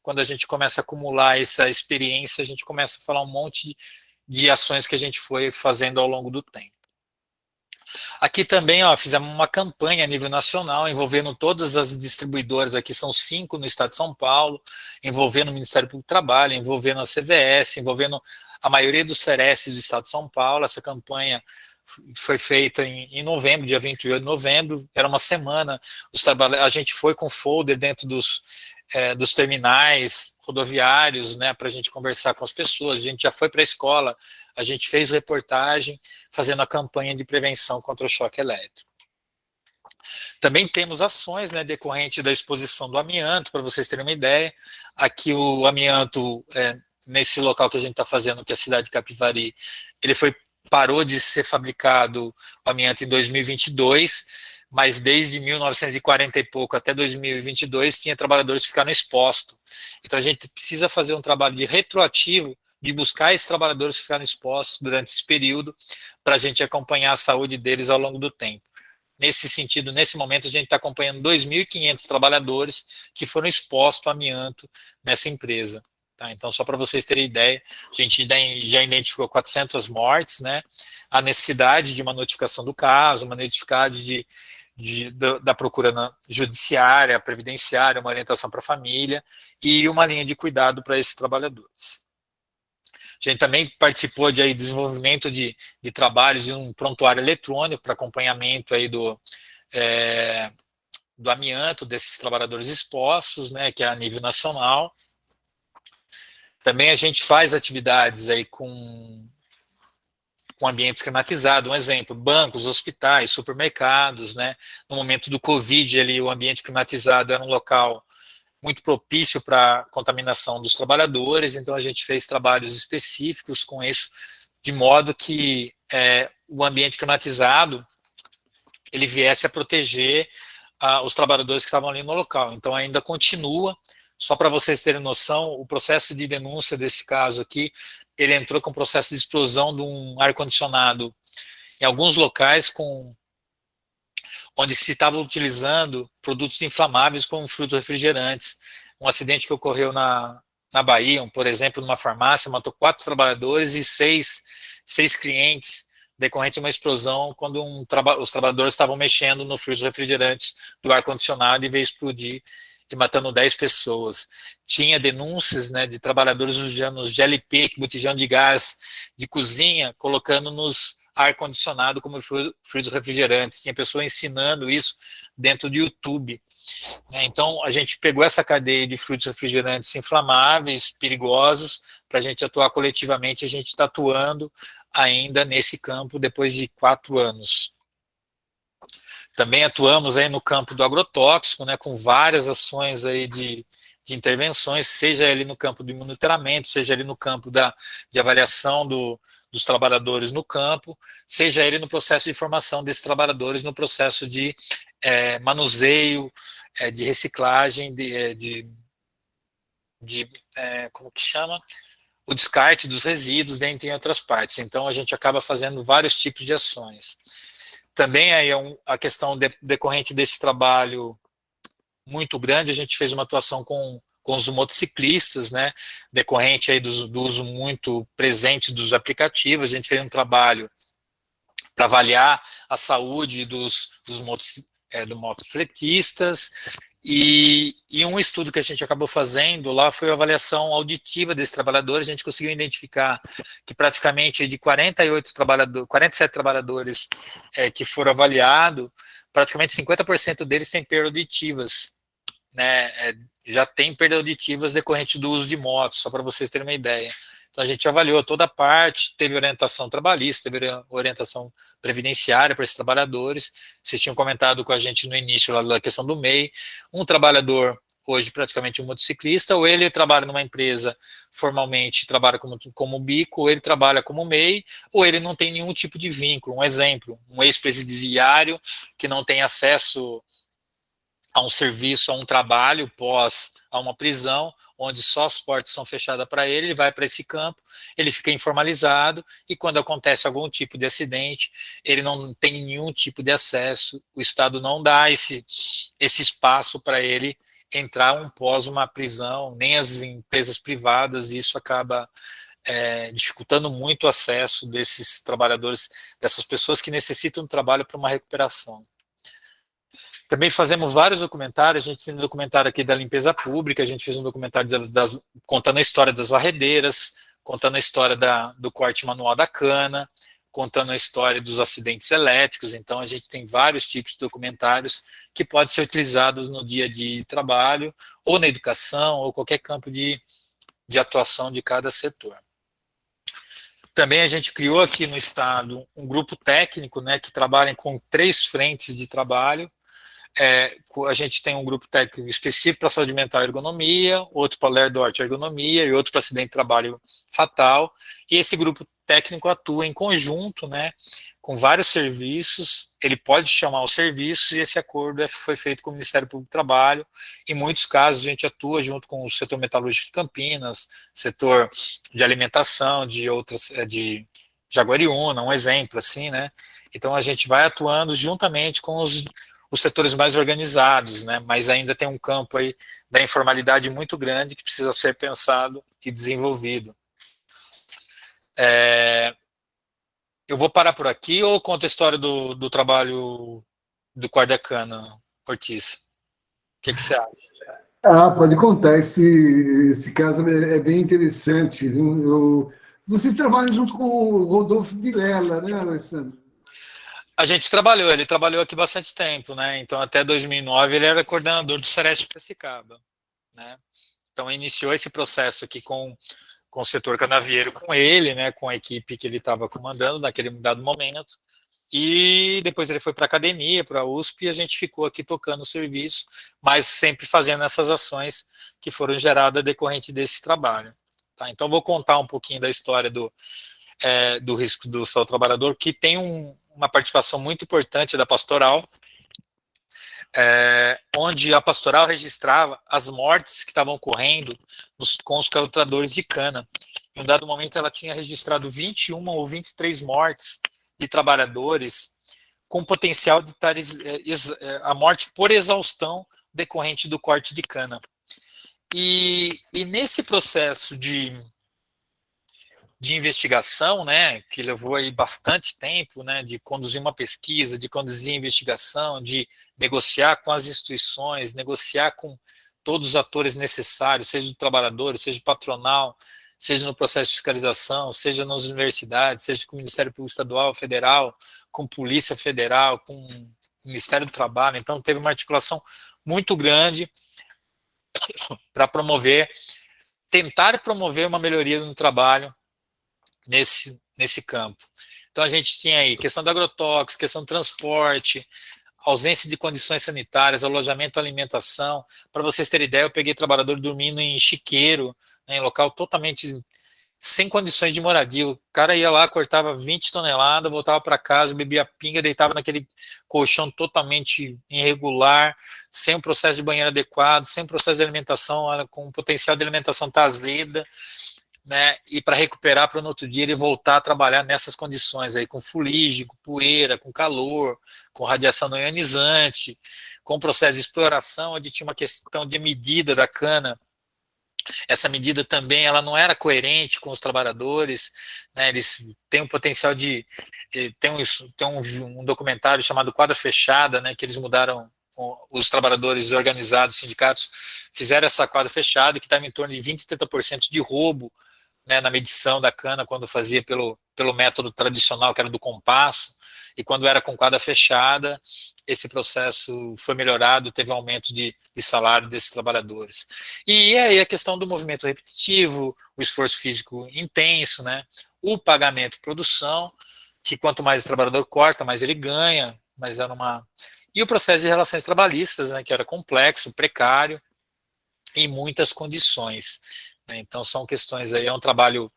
quando a gente começa a acumular essa experiência, a gente começa a falar um monte de ações que a gente foi fazendo ao longo do tempo. Aqui também, fizemos uma campanha a nível nacional, envolvendo todas as distribuidoras, aqui são 5 no estado de São Paulo, envolvendo o Ministério Público do Trabalho, envolvendo a CVS, envolvendo a maioria dos Ceresp do estado de São Paulo. Essa campanha foi feita em novembro, dia 28 de novembro, era uma semana, a gente foi com folder dentro dos terminais rodoviários, né, para a gente conversar com as pessoas. A gente já foi para a escola, a gente fez reportagem fazendo a campanha de prevenção contra o choque elétrico. Também temos ações, né, decorrente da exposição do amianto, para vocês terem uma ideia. Aqui o amianto, nesse local que a gente está fazendo, que é a cidade de Capivari, ele parou de ser fabricado o amianto em 2022, mas desde 1940 e pouco até 2022 tinha trabalhadores que ficaram expostos. Então a gente precisa fazer um trabalho de retroativo, de buscar esses trabalhadores que ficaram expostos durante esse período, para a gente acompanhar a saúde deles ao longo do tempo. Nesse sentido, nesse momento, a gente está acompanhando 2.500 trabalhadores que foram expostos ao amianto nessa empresa. Tá? Então, só para vocês terem ideia, a gente já identificou 400 mortes, né? A necessidade de uma notificação do caso, uma notificação da procura judiciária, previdenciária, uma orientação para a família e uma linha de cuidado para esses trabalhadores. A gente também participou de desenvolvimento de trabalhos de um prontuário eletrônico para acompanhamento aí do amianto desses trabalhadores expostos, né, que é a nível nacional. Também a gente faz atividades aí com ambientes climatizados, um exemplo, bancos, hospitais, supermercados, né? No momento do Covid, o ambiente climatizado era um local muito propício para a contaminação dos trabalhadores, então a gente fez trabalhos específicos com isso, de modo que o ambiente climatizado ele viesse a proteger os trabalhadores que estavam ali no local. Então ainda continua. Só para vocês terem noção, o processo de denúncia desse caso aqui, ele entrou com o processo de explosão de um ar-condicionado em alguns locais onde se estava utilizando produtos inflamáveis como frutos refrigerantes. Um acidente que ocorreu na Bahia, por exemplo, numa farmácia, matou 4 trabalhadores e 6 clientes, decorrente de uma explosão quando os trabalhadores estavam mexendo no filtro refrigerante do ar-condicionado e veio explodir e matando 10 pessoas. Tinha denúncias, né, de trabalhadores usando GLP, botijão de gás de cozinha, colocando nos ar-condicionado como fluidos refrigerantes. Tinha pessoa ensinando isso dentro do YouTube. né? Então, a gente pegou essa cadeia de frutos refrigerantes inflamáveis, perigosos, para a gente atuar coletivamente. A gente está atuando ainda nesse campo depois de 4 anos. Também atuamos aí no campo do agrotóxico, né, com várias ações aí de intervenções, seja ali no campo do monitoramento, seja ali no campo de avaliação dos trabalhadores no campo, seja ele no processo de formação desses trabalhadores, no processo de manuseio, de reciclagem, como que chama? O descarte dos resíduos, dentre outras partes. Então, a gente acaba fazendo vários tipos de ações. Também aí a questão decorrente desse trabalho muito grande, a gente fez uma atuação com os motociclistas, né, decorrente aí do uso muito presente dos aplicativos. A gente fez um trabalho para avaliar a saúde dos motociclistas, e um estudo que a gente acabou fazendo lá foi a avaliação auditiva desses trabalhadores. A gente conseguiu identificar que praticamente de 47 trabalhadores que foram avaliados, praticamente 50% deles têm perdas auditivas, né, já tem perdas auditivas decorrente do uso de motos, só para vocês terem uma ideia. Então, a gente avaliou toda a parte, teve orientação trabalhista, teve orientação previdenciária para esses trabalhadores. Vocês tinham comentado com a gente no início lá da questão do MEI. Um trabalhador, hoje praticamente um motociclista, ou ele trabalha numa empresa formalmente, trabalha como bico, ou ele trabalha como MEI, ou ele não tem nenhum tipo de vínculo. Um exemplo, um ex-presidiário que não tem acesso a um serviço, a um trabalho a uma prisão, onde só as portas são fechadas para ele vai para esse campo, ele fica informalizado, e quando acontece algum tipo de acidente, ele não tem nenhum tipo de acesso, o Estado não dá esse espaço para ele entrar pós uma prisão, nem as empresas privadas, e isso acaba dificultando muito o acesso desses trabalhadores, dessas pessoas que necessitam de trabalho para uma recuperação. Também fazemos vários documentários. A gente tem um documentário aqui da limpeza pública, a gente fez um documentário contando a história das varredeiras, contando a história do corte manual da cana, contando a história dos acidentes elétricos. Então, a gente tem vários tipos de documentários que podem ser utilizados no dia a dia de trabalho, ou na educação, ou qualquer campo de atuação de cada setor. Também a gente criou aqui no estado um grupo técnico, né, que trabalha com 3 frentes de trabalho. A gente tem um grupo técnico específico para saúde mental e ergonomia, outro para Lerdort ergonomia e outro para acidente de trabalho fatal. E esse grupo técnico atua em conjunto, né, com vários serviços. Ele pode chamar os serviços, e esse acordo foi feito com o Ministério Público do Trabalho. Em muitos casos, a gente atua junto com o setor metalúrgico de Campinas, setor de alimentação, de Jaguariúna, um exemplo assim, né. Então, a gente vai atuando juntamente com os setores mais organizados, né? Mas ainda tem um campo aí da informalidade muito grande que precisa ser pensado e desenvolvido. Eu vou parar por aqui, ou conto a história do trabalho do Corda-Cana, Ortiz? O que você acha? Pode contar. Esse caso é bem interessante. Vocês trabalham junto com o Rodolfo Vilela, né, Alessandro? A gente ele trabalhou aqui bastante tempo, né? Então, até 2009, ele era coordenador do Sereste Piracicaba, né? Então, iniciou esse processo aqui com o setor canavieiro, com ele, né? Com a equipe que ele estava comandando naquele dado momento. E depois ele foi para a academia, para a USP, e a gente ficou aqui tocando o serviço, mas sempre fazendo essas ações que foram geradas decorrente desse trabalho. Tá? Então, vou contar um pouquinho da história do risco do saúde trabalhador, que tem uma participação muito importante da pastoral, onde a pastoral registrava as mortes que estavam ocorrendo com os calutradores de cana. Em um dado momento, ela tinha registrado 21 ou 23 mortes de trabalhadores com potencial de a morte por exaustão decorrente do corte de cana. E nesse processo de investigação, né, que levou aí bastante tempo, né, de conduzir uma pesquisa, de conduzir investigação, de negociar com as instituições, negociar com todos os atores necessários, seja do trabalhador, seja do patronal, seja no processo de fiscalização, seja nas universidades, seja com o Ministério Público Estadual, Federal, com Polícia Federal, com o Ministério do Trabalho. Então, teve uma articulação muito grande para tentar promover uma melhoria no trabalho nesse campo. Então a gente tinha aí questão do agrotóxico, questão do transporte, ausência de condições sanitárias, alojamento, alimentação. Para vocês terem ideia, eu peguei trabalhador dormindo em chiqueiro, né, em local totalmente sem condições de moradia. O cara ia lá, cortava 20 toneladas, voltava para casa, bebia pinga, deitava naquele colchão totalmente irregular, sem um processo de banheiro adequado, sem um processo de alimentação, com o potencial de alimentação tá azeda, né, e para recuperar para no outro dia ele voltar a trabalhar nessas condições aí, com fuligem, com poeira, com calor, com radiação não ionizante, com processo de exploração, onde tinha uma questão de medida da cana. Essa medida também ela não era coerente com os trabalhadores, né, eles têm o potencial de... Tem um documentário chamado Quadra Fechada, né, que eles mudaram, os trabalhadores organizados, sindicatos, fizeram essa quadra fechada, que estava em torno de 20% a 30% de roubo, né, na medição da cana, quando fazia pelo método tradicional, que era do compasso, e quando era com quadra fechada, esse processo foi melhorado, teve um aumento de salário desses trabalhadores. E aí a questão do movimento repetitivo, o esforço físico intenso, né, o pagamento produção, que quanto mais o trabalhador corta, mais ele ganha, mas era uma... E o processo de relações trabalhistas, né, que era complexo, precário, em muitas condições, né. Então são questões aí, é um trabalho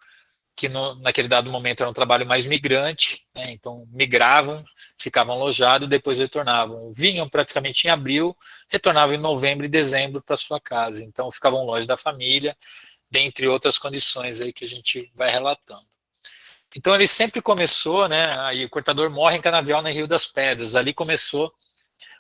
que naquele dado momento era um trabalho mais migrante, né, então migravam, ficavam alojados, depois retornavam. Vinham praticamente em abril, retornavam em novembro e dezembro para sua casa, então ficavam longe da família, dentre outras condições aí que a gente vai relatando. Então ele sempre começou, né, aí o cortador morre em Canavial, no Rio das Pedras, ali começou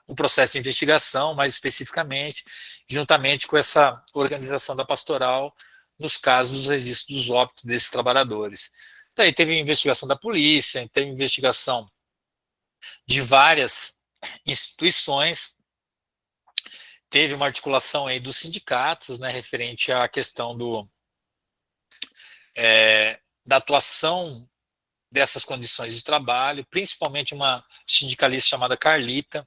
o processo de investigação, mais especificamente, juntamente com essa organização da pastoral, nos casos dos registros dos óbitos desses trabalhadores. Daí teve investigação da polícia, teve investigação de várias instituições, teve uma articulação aí dos sindicatos, né, referente à questão da atuação dessas condições de trabalho, principalmente uma sindicalista chamada Carlita,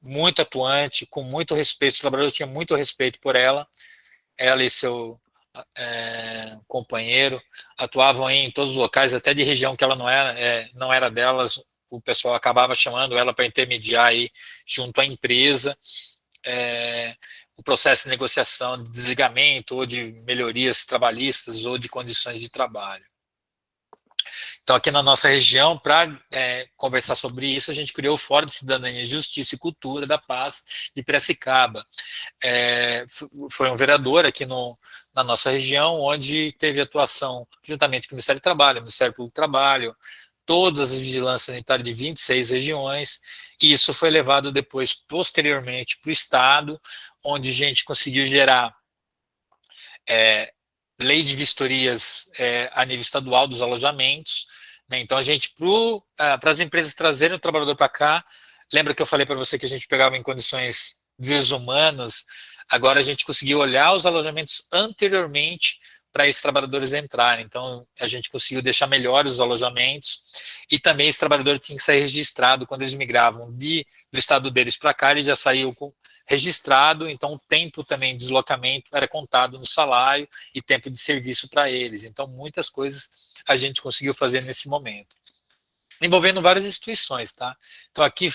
muito atuante, com muito respeito, os trabalhadores tinham muito respeito por ela e seu companheiro atuavam em todos os locais, até de região que ela não era delas, o pessoal acabava chamando ela para intermediar aí junto à empresa, o processo de negociação de desligamento ou de melhorias trabalhistas ou de condições de trabalho. Então, aqui na nossa região, para conversar sobre isso, a gente criou o Fórum de Cidadania, Justiça e Cultura da Paz de Piracicaba. Foi um vereador aqui na nossa região, onde teve atuação juntamente com o Ministério do Trabalho, o Ministério Público do Trabalho, todas as vigilâncias sanitárias de 26 regiões, e isso foi levado depois, posteriormente, para o Estado, onde a gente conseguiu gerar lei de vistorias a nível estadual dos alojamentos, né? Então a gente, para as empresas trazerem o trabalhador para cá, lembra que eu falei para você que a gente pegava em condições desumanas, agora a gente conseguiu olhar os alojamentos anteriormente para esses trabalhadores entrarem, então a gente conseguiu deixar melhores os alojamentos, e também esse trabalhador tinha que sair registrado, quando eles migravam do estado deles para cá, ele já saiu registrado, então o tempo também de deslocamento era contado no salário e tempo de serviço para eles. Então muitas coisas a gente conseguiu fazer nesse momento, envolvendo várias instituições, tá? Então aqui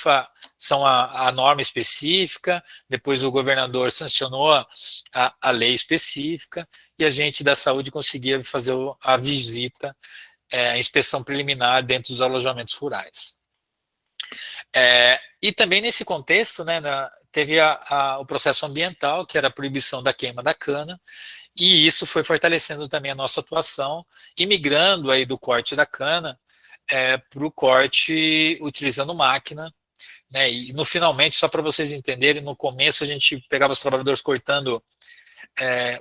são a norma específica, depois o governador sancionou a lei específica e a gente da saúde conseguia fazer a visita, a inspeção preliminar dentro dos alojamentos rurais. E também nesse contexto, né, teve o processo ambiental, que era a proibição da queima da cana, e isso foi fortalecendo também a nossa atuação, e migrando aí do corte da cana para o corte utilizando máquina, né, e finalmente, só para vocês entenderem, no começo a gente pegava os trabalhadores cortando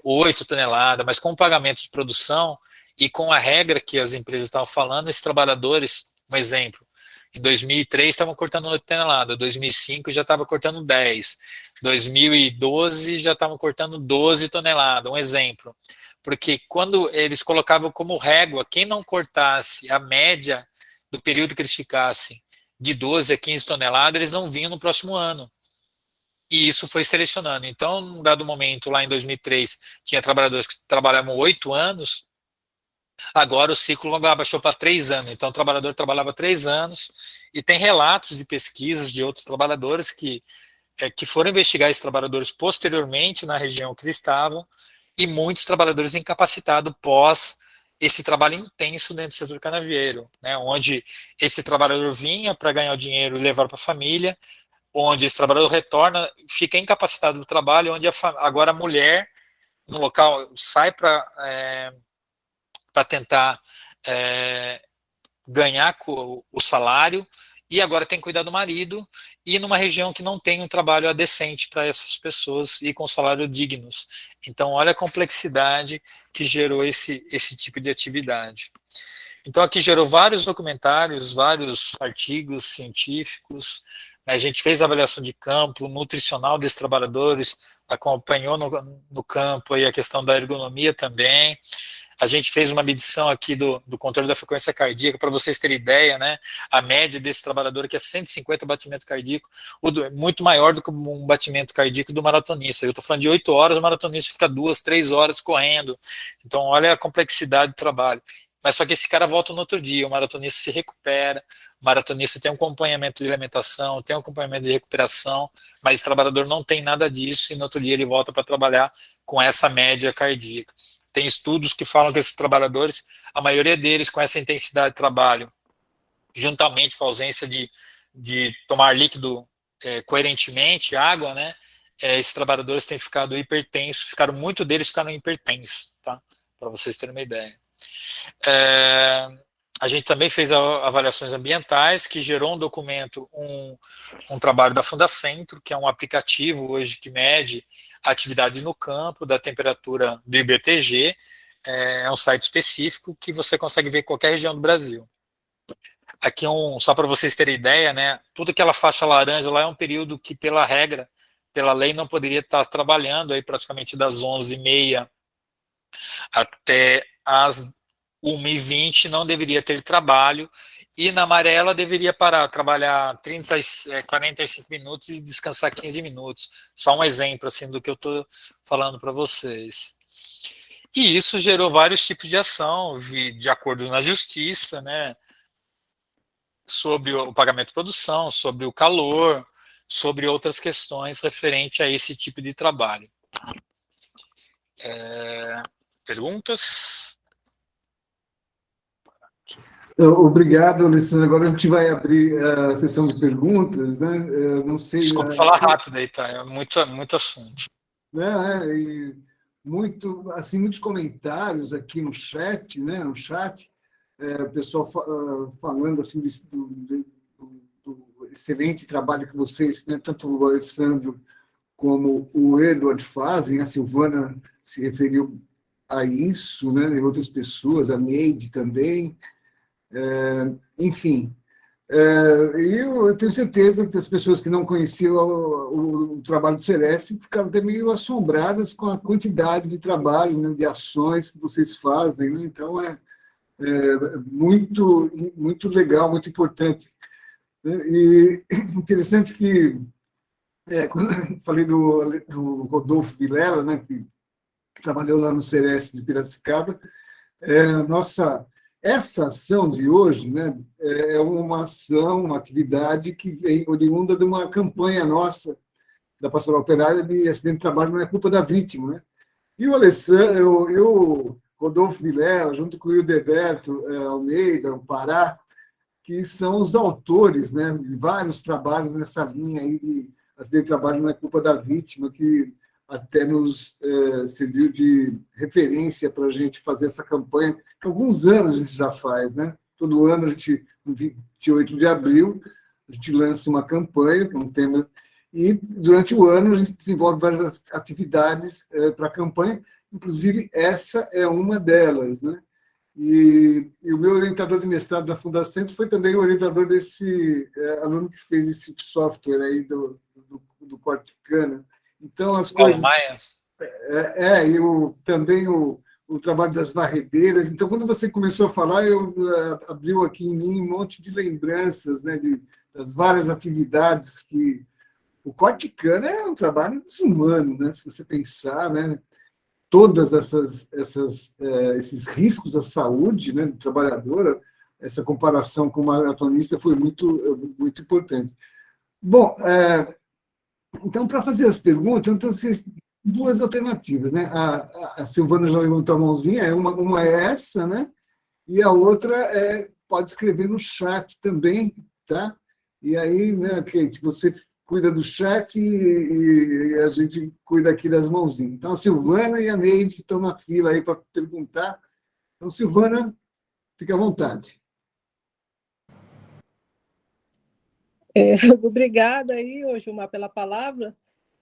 8 toneladas, mas com o pagamento de produção e com a regra que as empresas estavam falando, esses trabalhadores, um exemplo, em 2003 estavam cortando 8 toneladas, 2005 já estava cortando 10, 2012 já estavam cortando 12 toneladas, um exemplo. Porque quando eles colocavam como régua, quem não cortasse a média do período que eles ficassem de 12 a 15 toneladas, eles não vinham no próximo ano. e isso foi selecionando. Então, num dado momento, lá em 2003, tinha trabalhadores que trabalhavam 8 anos, agora o ciclo abaixou para 3 anos. Então, o trabalhador trabalhava 3 anos, e tem relatos de pesquisas de outros trabalhadores que foram investigar esses trabalhadores posteriormente na região que eles estavam, e muitos trabalhadores incapacitados pós esse trabalho intenso dentro do setor canavieiro, né, onde esse trabalhador vinha para ganhar o dinheiro e levar para a família, onde esse trabalhador retorna, fica incapacitado do trabalho, onde agora a mulher no local sai para tentar ganhar o salário, e agora tem que cuidar do marido, e numa região que não tem um trabalho decente para essas pessoas e com salário dignos. Então, olha a complexidade que gerou esse tipo de atividade. Então, aqui gerou vários documentários, vários artigos científicos, né? A gente fez avaliação de campo, nutricional desses trabalhadores, acompanhou no campo aí a questão da ergonomia também. A gente fez uma medição aqui do controle da frequência cardíaca, para vocês terem ideia, né? A média desse trabalhador aqui é 150 batimento cardíaco, muito maior do que um batimento cardíaco do maratonista. Eu estou falando de 8 horas, o maratonista fica 2, 3 horas correndo. Então, olha a complexidade do trabalho. Mas só que esse cara volta no outro dia, o maratonista se recupera, o maratonista tem um acompanhamento de alimentação, tem um acompanhamento de recuperação, mas o trabalhador não tem nada disso, e no outro dia ele volta para trabalhar com essa média cardíaca. Tem estudos que falam que esses trabalhadores, a maioria deles com essa intensidade de trabalho, juntamente com a ausência de tomar líquido coerentemente, água, né, esses trabalhadores têm ficado hipertensos, muito deles ficaram hipertensos, tá? Para vocês terem uma ideia. A gente também fez avaliações ambientais, que gerou um documento, um trabalho da Fundacentro, que é um aplicativo hoje que mede a atividade no campo, da temperatura do IBTG, é um site específico que você consegue ver em qualquer região do Brasil. Aqui só para vocês terem ideia, né, tudo aquela faixa laranja lá é um período que, pela regra, pela lei, não poderia estar trabalhando, aí praticamente das 11h30 até as 1h20 não deveria ter trabalho, e na amarela deveria parar, trabalhar 45 minutos e descansar 15 minutos. Só um exemplo assim, do que eu estou falando para vocês. E isso gerou vários tipos de ação, de acordo na justiça, né, sobre o pagamento de produção, sobre o calor, sobre outras questões referentes a esse tipo de trabalho. Perguntas? Obrigado, Alessandro. Agora a gente vai abrir a sessão de perguntas, né? Eu não sei. Desculpa falar rápido aí, tá? É muito assunto. Né? E muitos comentários aqui no chat, né? No chat, o pessoal falando assim do excelente trabalho que vocês, né? Tanto o Alessandro como o Edward fazem. A Silvana se referiu a isso, né? E outras pessoas, a Neide também. Enfim, eu tenho certeza que as pessoas que não conheciam o trabalho do Sereste ficaram até meio assombradas com a quantidade de trabalho, né, de ações que vocês fazem, né? Então é muito, muito legal, muito importante. E interessante que, quando eu falei do Rodolfo Vilela, né, que trabalhou lá no Sereste de Piracicaba, essa ação de hoje, né, é uma ação, uma atividade que vem oriunda de uma campanha nossa, da Pastoral Operária, de acidente de trabalho não é culpa da vítima, né? E o Alessandro, o Rodolfo Vilela, junto com o Hildeberto Almeida, o Pará, que são os autores, né, de vários trabalhos nessa linha aí de acidente de trabalho não é culpa da vítima, que até nos serviu de referência para a gente fazer essa campanha, que há alguns anos a gente já faz, né? Todo ano, a gente, no 28 de abril, a gente lança uma campanha com um tema, e durante o ano a gente desenvolve várias atividades para a campanha, inclusive essa é uma delas, né? E o meu orientador de mestrado da Fundacentro foi também o orientador desse aluno que fez esse software aí do Corticana. Então, as coisas. Também o trabalho das varredeiras. Então, quando você começou a falar, abriu aqui em mim um monte de lembranças, né, das várias atividades que o corte de cana é um trabalho desumano, né? Se você pensar, né? Todas esses riscos à saúde, né, do trabalhador, essa comparação com o maratonista foi muito importante. Bom, então, para fazer as perguntas, então, duas alternativas, né? A Silvana já levantou a mãozinha, uma é essa, né? E a outra pode escrever no chat também, tá? E aí, né, Kate, você cuida do chat e a gente cuida aqui das mãozinhas. Então, a Silvana e a Neide estão na fila aí para perguntar. Então, Silvana, fique à vontade. Obrigada aí, Gilmar, pela palavra,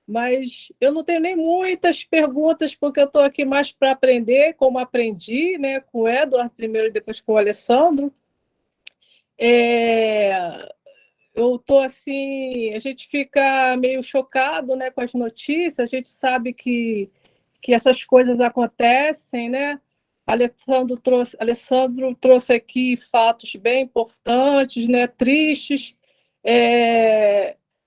mas eu não tenho nem muitas perguntas, porque eu estou aqui mais para aprender, como aprendi, né, com o Edward primeiro e depois com o Alessandro. Eu estou assim, a gente fica meio chocado, né, com as notícias, a gente sabe que essas coisas acontecem, né? Alessandro trouxe aqui fatos bem importantes, né, tristes,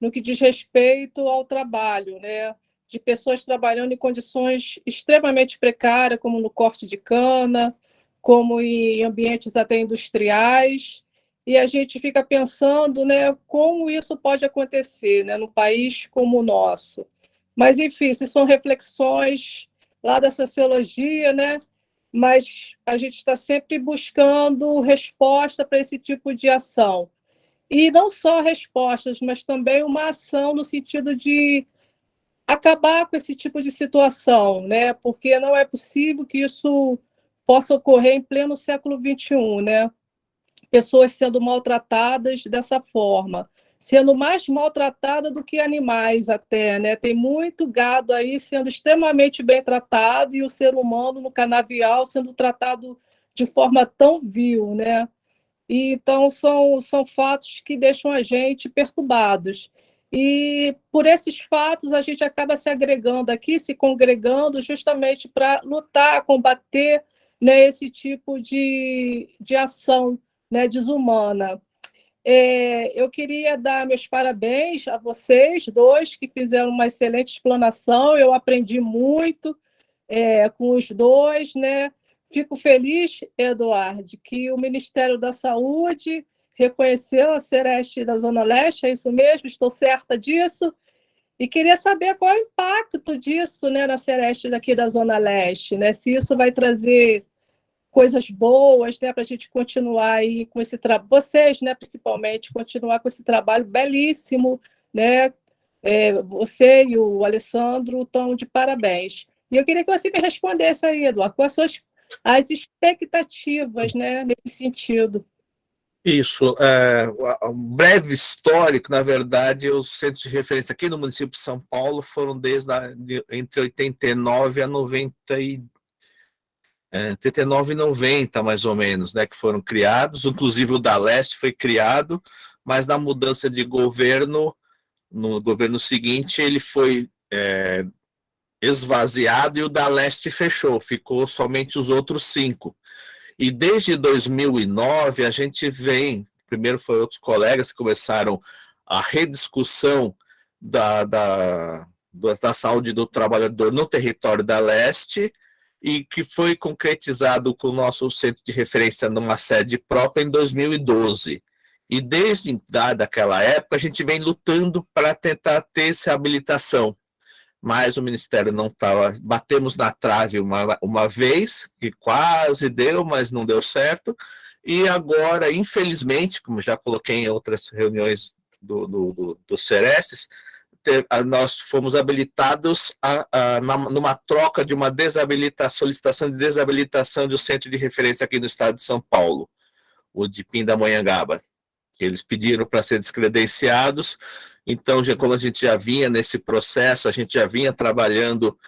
no que diz respeito ao trabalho, né, de pessoas trabalhando em condições extremamente precárias, como no corte de cana, como em ambientes até industriais, e a gente fica pensando, né, como isso pode acontecer, né, num país como o nosso. Mas, enfim, isso são reflexões lá da sociologia, né? Mas a gente está sempre buscando resposta para esse tipo de ação. E não só respostas, mas também uma ação no sentido de acabar com esse tipo de situação, né? Porque não é possível que isso possa ocorrer em pleno século XXI, né? Pessoas sendo maltratadas dessa forma, sendo mais maltratada do que animais até, né? Tem muito gado aí sendo extremamente bem tratado e o ser humano no canavial sendo tratado de forma tão vil, né? E, então, são fatos que deixam a gente perturbados. E, por esses fatos, a gente acaba se agregando aqui, se congregando, justamente para lutar, combater, né, esse tipo de ação, né, desumana. Eu queria dar meus parabéns a vocês dois, que fizeram uma excelente explanação. Eu aprendi muito com os dois, né? Fico feliz, Eduardo, que o Ministério da Saúde reconheceu a Sereste da Zona Leste, é isso mesmo? Estou certa disso? E queria saber qual é o impacto disso, né, na Sereste daqui da Zona Leste, né? Se isso vai trazer coisas boas, né, para a gente continuar aí com esse trabalho, vocês, né, principalmente, continuar com esse trabalho belíssimo, né? Você e o Alessandro estão de parabéns. E eu queria que você me respondesse aí, Eduardo, quais são as expectativas, né, nesse sentido. Isso, um breve histórico, na verdade, os centros de referência aqui no município de São Paulo foram entre 89 a 89 e 90, mais ou menos, né, que foram criados, inclusive o da Leste foi criado, mas na mudança de governo, no governo seguinte, ele foi esvaziado e o da Leste fechou, ficou somente os outros 5. E desde 2009 a gente vem, primeiro foi outros colegas que começaram a rediscussão da saúde do trabalhador no território da Leste, e que foi concretizado com o nosso centro de referência numa sede própria em 2012. E desde daquela época a gente vem lutando para tentar ter essa habilitação, mas o Ministério não estava, batemos na trave uma vez, que quase deu, mas não deu certo, e agora, infelizmente, como já coloquei em outras reuniões do Serestes, nós fomos habilitados numa troca de uma solicitação de desabilitação de um centro de referência aqui no estado de São Paulo, o de Pindamonhangaba. Eles pediram para ser descredenciados, então, como a gente já vinha nesse processo, a gente já vinha trabalhando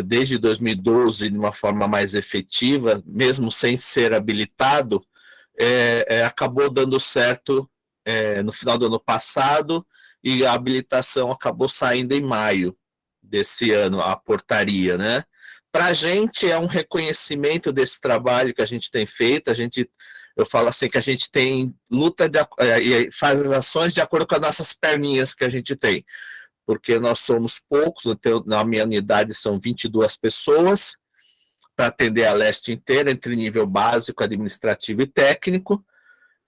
desde 2012 de uma forma mais efetiva, mesmo sem ser habilitado, acabou dando certo no final do ano passado, e a habilitação acabou saindo em maio desse ano, a portaria, né? Para a gente é um reconhecimento desse trabalho que a gente tem feito, eu falo assim que a gente tem luta e faz as ações de acordo com as nossas perninhas que a gente tem. porque nós somos poucos, na minha unidade são 22 pessoas, para atender a leste inteira, entre nível básico, administrativo e técnico,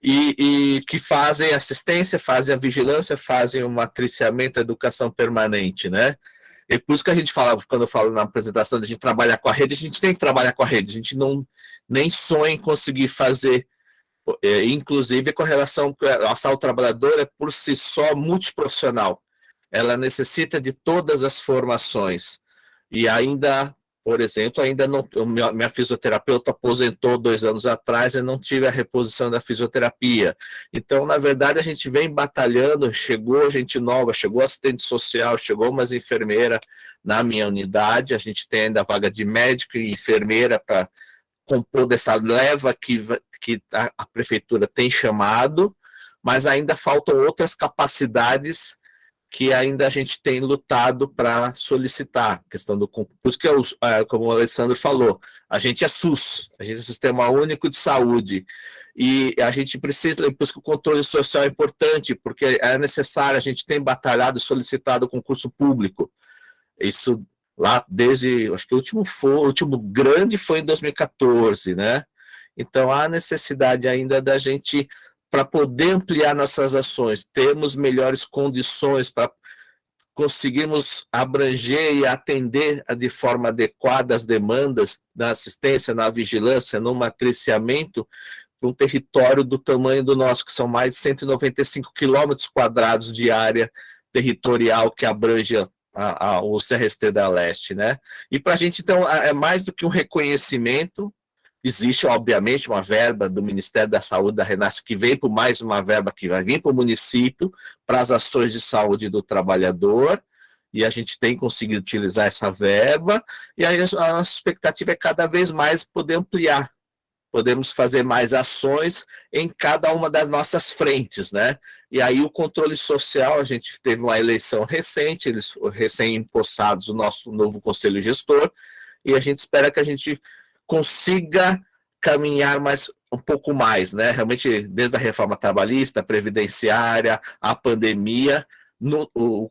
e que fazem assistência, fazem a vigilância, fazem o matriciamento, a educação permanente, né? E por isso que a gente fala, quando eu falo na apresentação de a gente trabalhar com a rede, a gente tem que trabalhar com a rede, a gente não nem sonha em conseguir fazer, inclusive com a relação que a saúde trabalhadora é por si só multiprofissional, ela necessita de todas as formações, e ainda, por exemplo, ainda não, minha fisioterapeuta aposentou 2 anos atrás, eu não tive a reposição da fisioterapia. Então, na verdade, a gente vem batalhando, chegou gente nova, chegou assistente social, chegou umas enfermeiras na minha unidade, a gente tem ainda vaga de médico e enfermeira para compor dessa leva que a prefeitura tem chamado, mas ainda faltam outras capacidades que ainda a gente tem lutado para solicitar, questão do por isso que como o Alessandro falou, a gente é SUS, a gente é Sistema Único de Saúde, e a gente precisa, por isso que o controle social é importante, porque é necessário, a gente tem batalhado e solicitado concurso público, isso lá desde, acho que o último grande foi em 2014, né? Então há necessidade ainda da gente, para poder ampliar nossas ações, termos melhores condições para conseguirmos abranger e atender de forma adequada as demandas na assistência, na vigilância, no matriciamento, para um território do tamanho do nosso, que são mais de 195 quilômetros quadrados de área territorial que abrange o CRST da Leste, né? E para a gente, então, é mais do que um reconhecimento. Existe, obviamente, uma verba do Ministério da Saúde, da Renasce, que vem por mais uma verba que vai vir para o município, para as ações de saúde do trabalhador, e a gente tem conseguido utilizar essa verba, e aí a nossa expectativa é cada vez mais poder ampliar, podemos fazer mais ações em cada uma das nossas frentes, né? E aí o controle social, a gente teve uma eleição recente, eles recém-empossados o nosso novo conselho gestor, e a gente espera que a gente consiga caminhar um pouco mais, né? Realmente, desde a reforma trabalhista, previdenciária, a pandemia,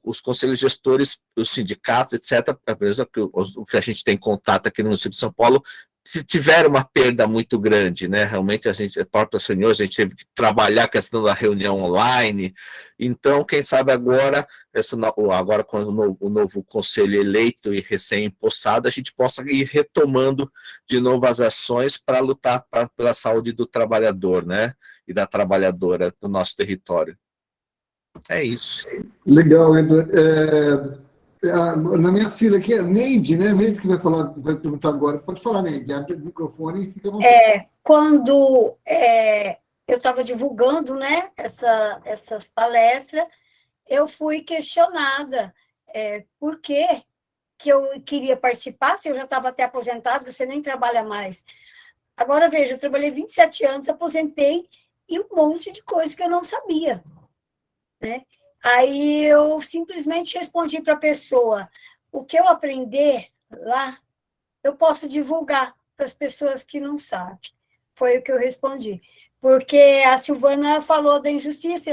os conselhos gestores, os sindicatos, etc., o que a gente tem contato aqui no município de São Paulo, tiveram uma perda muito grande, né? Realmente, a próprias reuniões, a gente teve que trabalhar a questão da reunião online. Então, quem sabe agora com o novo conselho eleito e recém-empossado, a gente possa ir retomando de novo as ações para lutar pela saúde do trabalhador, né? E da trabalhadora do nosso território. É isso. Legal, Eduardo. Na minha fila aqui é a Neide, né? Neide que vai perguntar agora. Pode falar, Neide, abre o microfone e fica à vontade. Quando eu estava divulgando, né, essas palestras, eu fui questionada por que eu queria participar, se eu já estava até aposentada, você nem trabalha mais. Agora, veja, eu trabalhei 27 anos, aposentei, e um monte de coisa que eu não sabia, né? Aí eu simplesmente respondi para a pessoa, o que eu aprender lá, eu posso divulgar para as pessoas que não sabem. Foi o que eu respondi. Porque a Silvana falou da injustiça,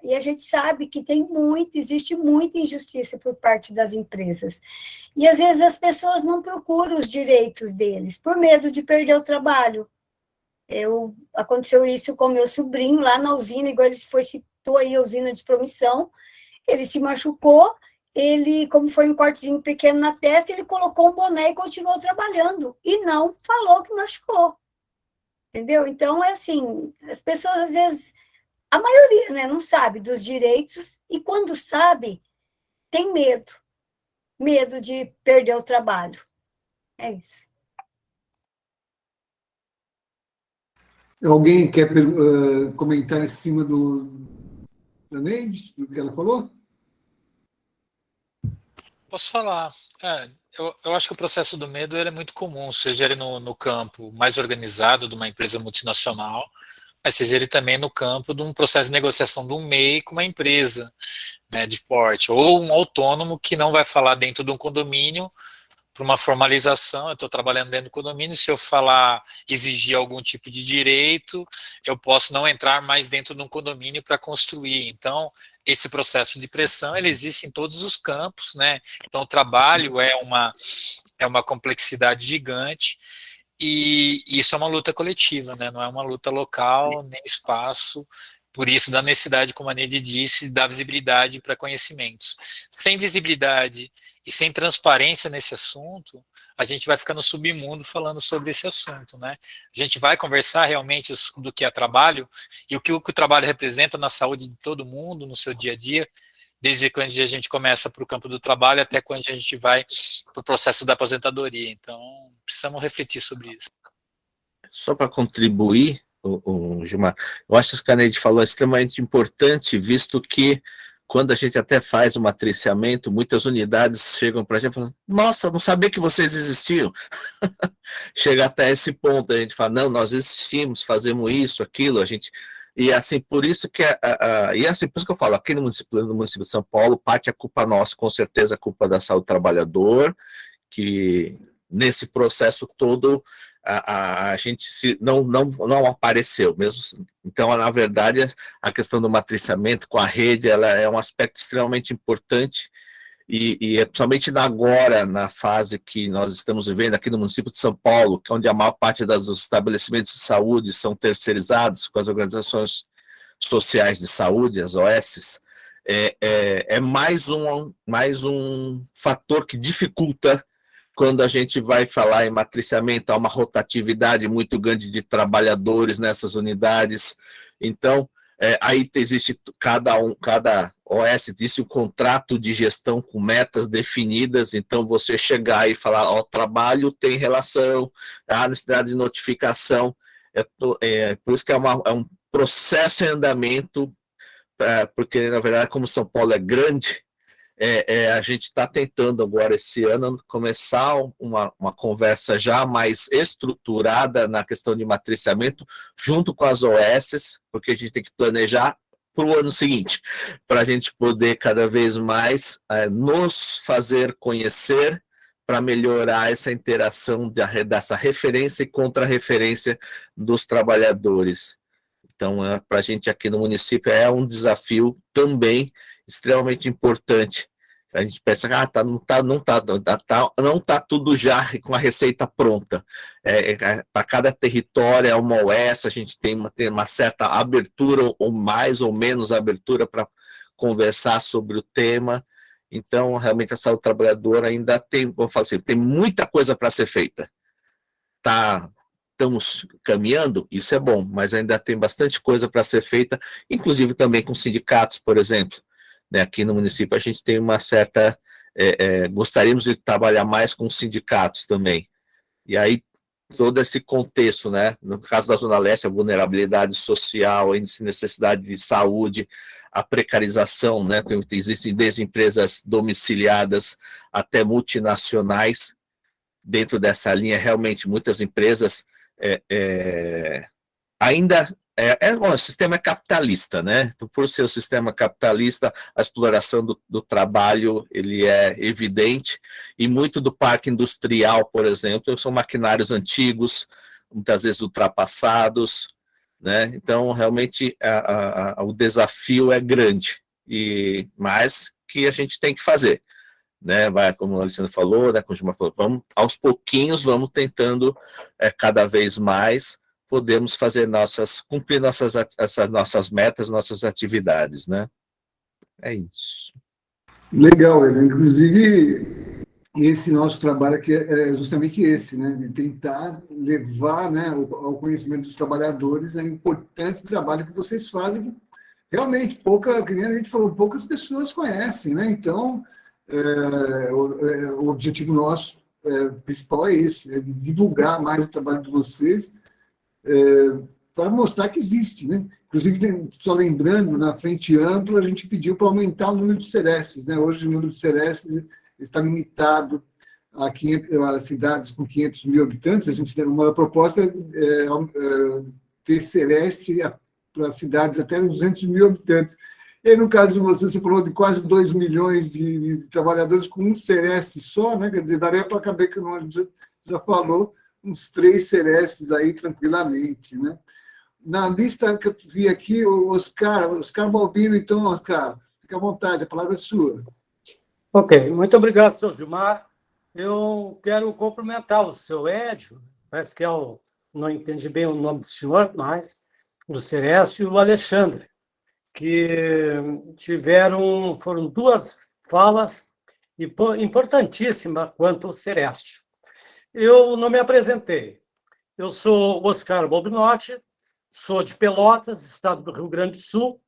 e a gente sabe que existe muita injustiça por parte das empresas. E, às vezes, as pessoas não procuram os direitos deles, por medo de perder o trabalho. Aconteceu isso com meu sobrinho lá na usina, igual ele citou aí a usina de Promissão, ele se machucou, como foi um cortezinho pequeno na testa, ele colocou um boné e continuou trabalhando, e não falou que machucou. Entendeu? Então, é assim, as pessoas, às vezes, a maioria, né, não sabe dos direitos, e quando sabe, tem medo de perder o trabalho. É isso. Alguém quer comentar em cima da Neide, do que ela falou? Posso falar. Eu acho que o processo do medo ele é muito comum, seja ele no campo mais organizado de uma empresa multinacional, mas seja ele também no campo de um processo de negociação de um MEI com uma empresa, né, de porte, ou um autônomo que não vai falar dentro de um condomínio uma formalização. Eu estou trabalhando dentro do condomínio, se eu falar, exigir algum tipo de direito, eu posso não entrar mais dentro de um condomínio para construir. Então, esse processo de pressão, ele existe em todos os campos, né? Então, o trabalho é uma complexidade gigante, e isso é uma luta coletiva, né? Não é uma luta local, nem espaço. Por isso, da necessidade, como a Neide disse, da visibilidade para conhecimentos. Sem visibilidade e sem transparência nesse assunto, a gente vai ficar no submundo falando sobre esse assunto, né? A gente vai conversar realmente do que é trabalho e o que o trabalho representa na saúde de todo mundo, no seu dia a dia, desde quando a gente começa para o campo do trabalho até quando a gente vai para o processo da aposentadoria. Então, precisamos refletir sobre isso. Só para contribuir, Gilmar, eu acho que o que a Neide falou é extremamente importante, visto que quando a gente até faz um matriciamento, muitas unidades chegam para a gente e falam, nossa, não sabia que vocês existiam. Chega até esse ponto, a gente fala, não, nós existimos, fazemos isso, aquilo, a gente... E assim, por isso que por isso que eu falo, aqui no município de São Paulo, parte é culpa nossa, com certeza é culpa da saúde do trabalhador, que nesse processo todo a gente não apareceu mesmo. Então, na verdade, a questão do matriciamento com a rede, ela é um aspecto extremamente importante, e principalmente agora, na fase que nós estamos vivendo aqui no município de São Paulo, onde a maior parte dos estabelecimentos de saúde são terceirizados com as organizações sociais de saúde, as OSs, é mais um fator que dificulta quando a gente vai falar em matriciamento. Há uma rotatividade muito grande de trabalhadores nessas unidades. Então, aí existe cada OS disse um contrato de gestão com metas definidas. Então, você chegar e falar, o trabalho tem relação, há necessidade de notificação. Por isso que é um processo em andamento, porque, na verdade, como São Paulo é grande, a gente está tentando agora, esse ano, começar uma conversa já mais estruturada na questão de matriciamento, junto com as OSs, porque a gente tem que planejar para o ano seguinte, para a gente poder cada vez mais nos fazer conhecer, para melhorar essa interação dessa referência e contra-referência dos trabalhadores. Então, para a gente aqui no município é um desafio também extremamente importante. A gente pensa que não tá tudo já com a receita pronta. Para cada território é uma OS, a gente tem uma certa abertura, ou mais ou menos abertura, para conversar sobre o tema. Então, realmente, a saúde trabalhadora ainda tem, vou falar assim, tem muita coisa para ser feita. Estamos caminhando, isso é bom, mas ainda tem bastante coisa para ser feita, inclusive também com sindicatos, por exemplo. Aqui no município a gente tem uma certa... gostaríamos de trabalhar mais com sindicatos também. E aí, todo esse contexto, né? No caso da Zona Leste, a vulnerabilidade social, a necessidade de saúde, a precarização, né? Existem desde empresas domiciliadas até multinacionais. Dentro dessa linha, realmente, muitas empresas ainda... Bom, o sistema é capitalista, né? Por ser o sistema capitalista, a exploração do trabalho, ele é evidente, e muito do parque industrial, por exemplo, são maquinários antigos, muitas vezes ultrapassados, né? Então, realmente, o desafio é grande, mas que a gente tem que fazer, né? Como a Alessandra falou, né? Como o Gilmar falou, aos pouquinhos, vamos tentando cada vez mais podemos cumprir essas nossas metas, nossas atividades, né? É isso. Legal, Eda. Inclusive, esse nosso trabalho aqui é justamente esse, né? De tentar levar, né, ao conhecimento dos trabalhadores a importante trabalho que vocês fazem. Realmente, como a gente falou, poucas pessoas conhecem, né? Então, o objetivo nosso principal é esse, de divulgar mais o trabalho de vocês, para mostrar que existe, né? Inclusive, só lembrando, na frente ampla, a gente pediu para aumentar o número de Serestes, né? Hoje, o número de Serestes está limitado a cidades com 500 mil habitantes. A gente tem uma proposta ter Sereste para cidades até 200 mil habitantes. E aí, no caso de você, você falou de quase 2 milhões de trabalhadores com um Sereste só, né? Quer dizer, daria para caber, que nós já falou, uns 3 Serestes aí tranquilamente, né? Na lista que eu vi aqui, o Oscar Balbino, então, Oscar, fica à vontade, a palavra é sua. Ok, muito obrigado, senhor Gilmar. Eu quero cumprimentar o seu Edio, parece que não entendi bem o nome do senhor, mas do Sereste, e o Alexandre, que foram 2 falas importantíssimas quanto ao Sereste. Eu não me apresentei. Eu sou Oscar Balbinotti, sou de Pelotas, estado do Rio Grande do Sul,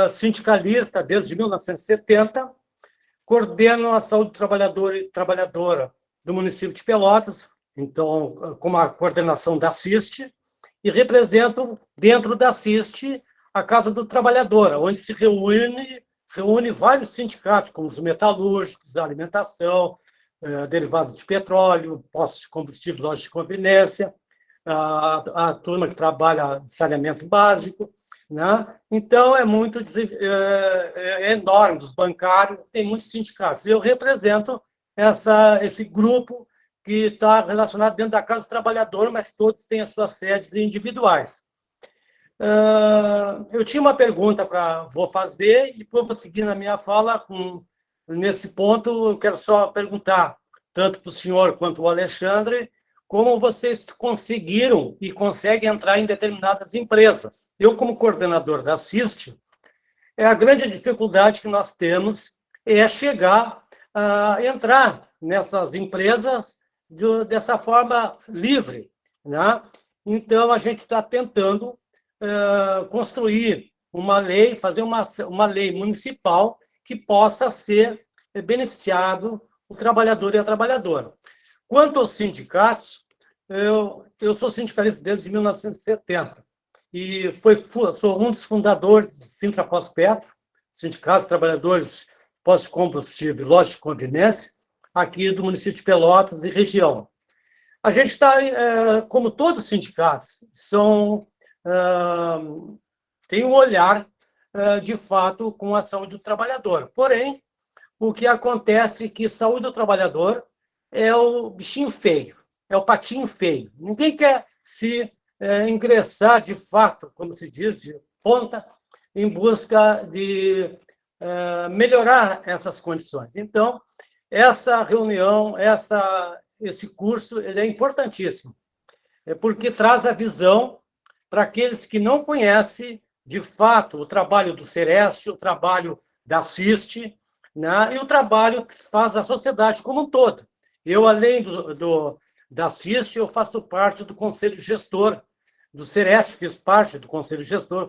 sindicalista desde 1970, coordeno a saúde do trabalhador e trabalhadora do município de Pelotas, então, com a coordenação da CIST, e represento, dentro da CIST, a Casa do Trabalhador, onde se reúne vários sindicatos, como os metalúrgicos, a alimentação, derivados de petróleo, postos de combustível, lojas de conveniência, a turma que trabalha de saneamento básico, né? Então, é enorme, dos bancários, tem muitos sindicatos. Eu represento esse grupo que está relacionado dentro da Casa do Trabalhador, mas todos têm as suas sedes individuais. Eu tinha uma pergunta vou fazer, e depois vou seguir na minha fala. Nesse ponto, eu quero só perguntar, tanto para o senhor quanto ao Alexandre, como vocês conseguiram e conseguem entrar em determinadas empresas. Eu, como coordenador da CIST, a grande dificuldade que nós temos é chegar a entrar nessas empresas dessa forma livre, né? Então, a gente está tentando construir uma lei, fazer uma lei municipal que possa ser beneficiado o trabalhador e a trabalhadora. Quanto aos sindicatos, eu sou sindicalista desde 1970 e sou um dos fundadores do Sintra Pós-Petro, Sindicato dos Trabalhadores Pós-Combustível e Loja de Conveniência, aqui do município de Pelotas e região. A gente está, como todos os sindicatos, tem um olhar, de fato, com a saúde do trabalhador. Porém, o que acontece é que saúde do trabalhador é o bichinho feio, é o patinho feio. Ninguém quer se ingressar, de fato, como se diz, de ponta, em busca de melhorar essas condições. Então, essa reunião, esse curso, ele é importantíssimo, porque traz a visão para aqueles que não conhecem, de fato, o trabalho do Sereste, o trabalho da CIST, né, e o trabalho que faz a sociedade como um todo. Eu, além da CIST, eu faço parte do Conselho Gestor do Sereste, fiz parte do Conselho Gestor,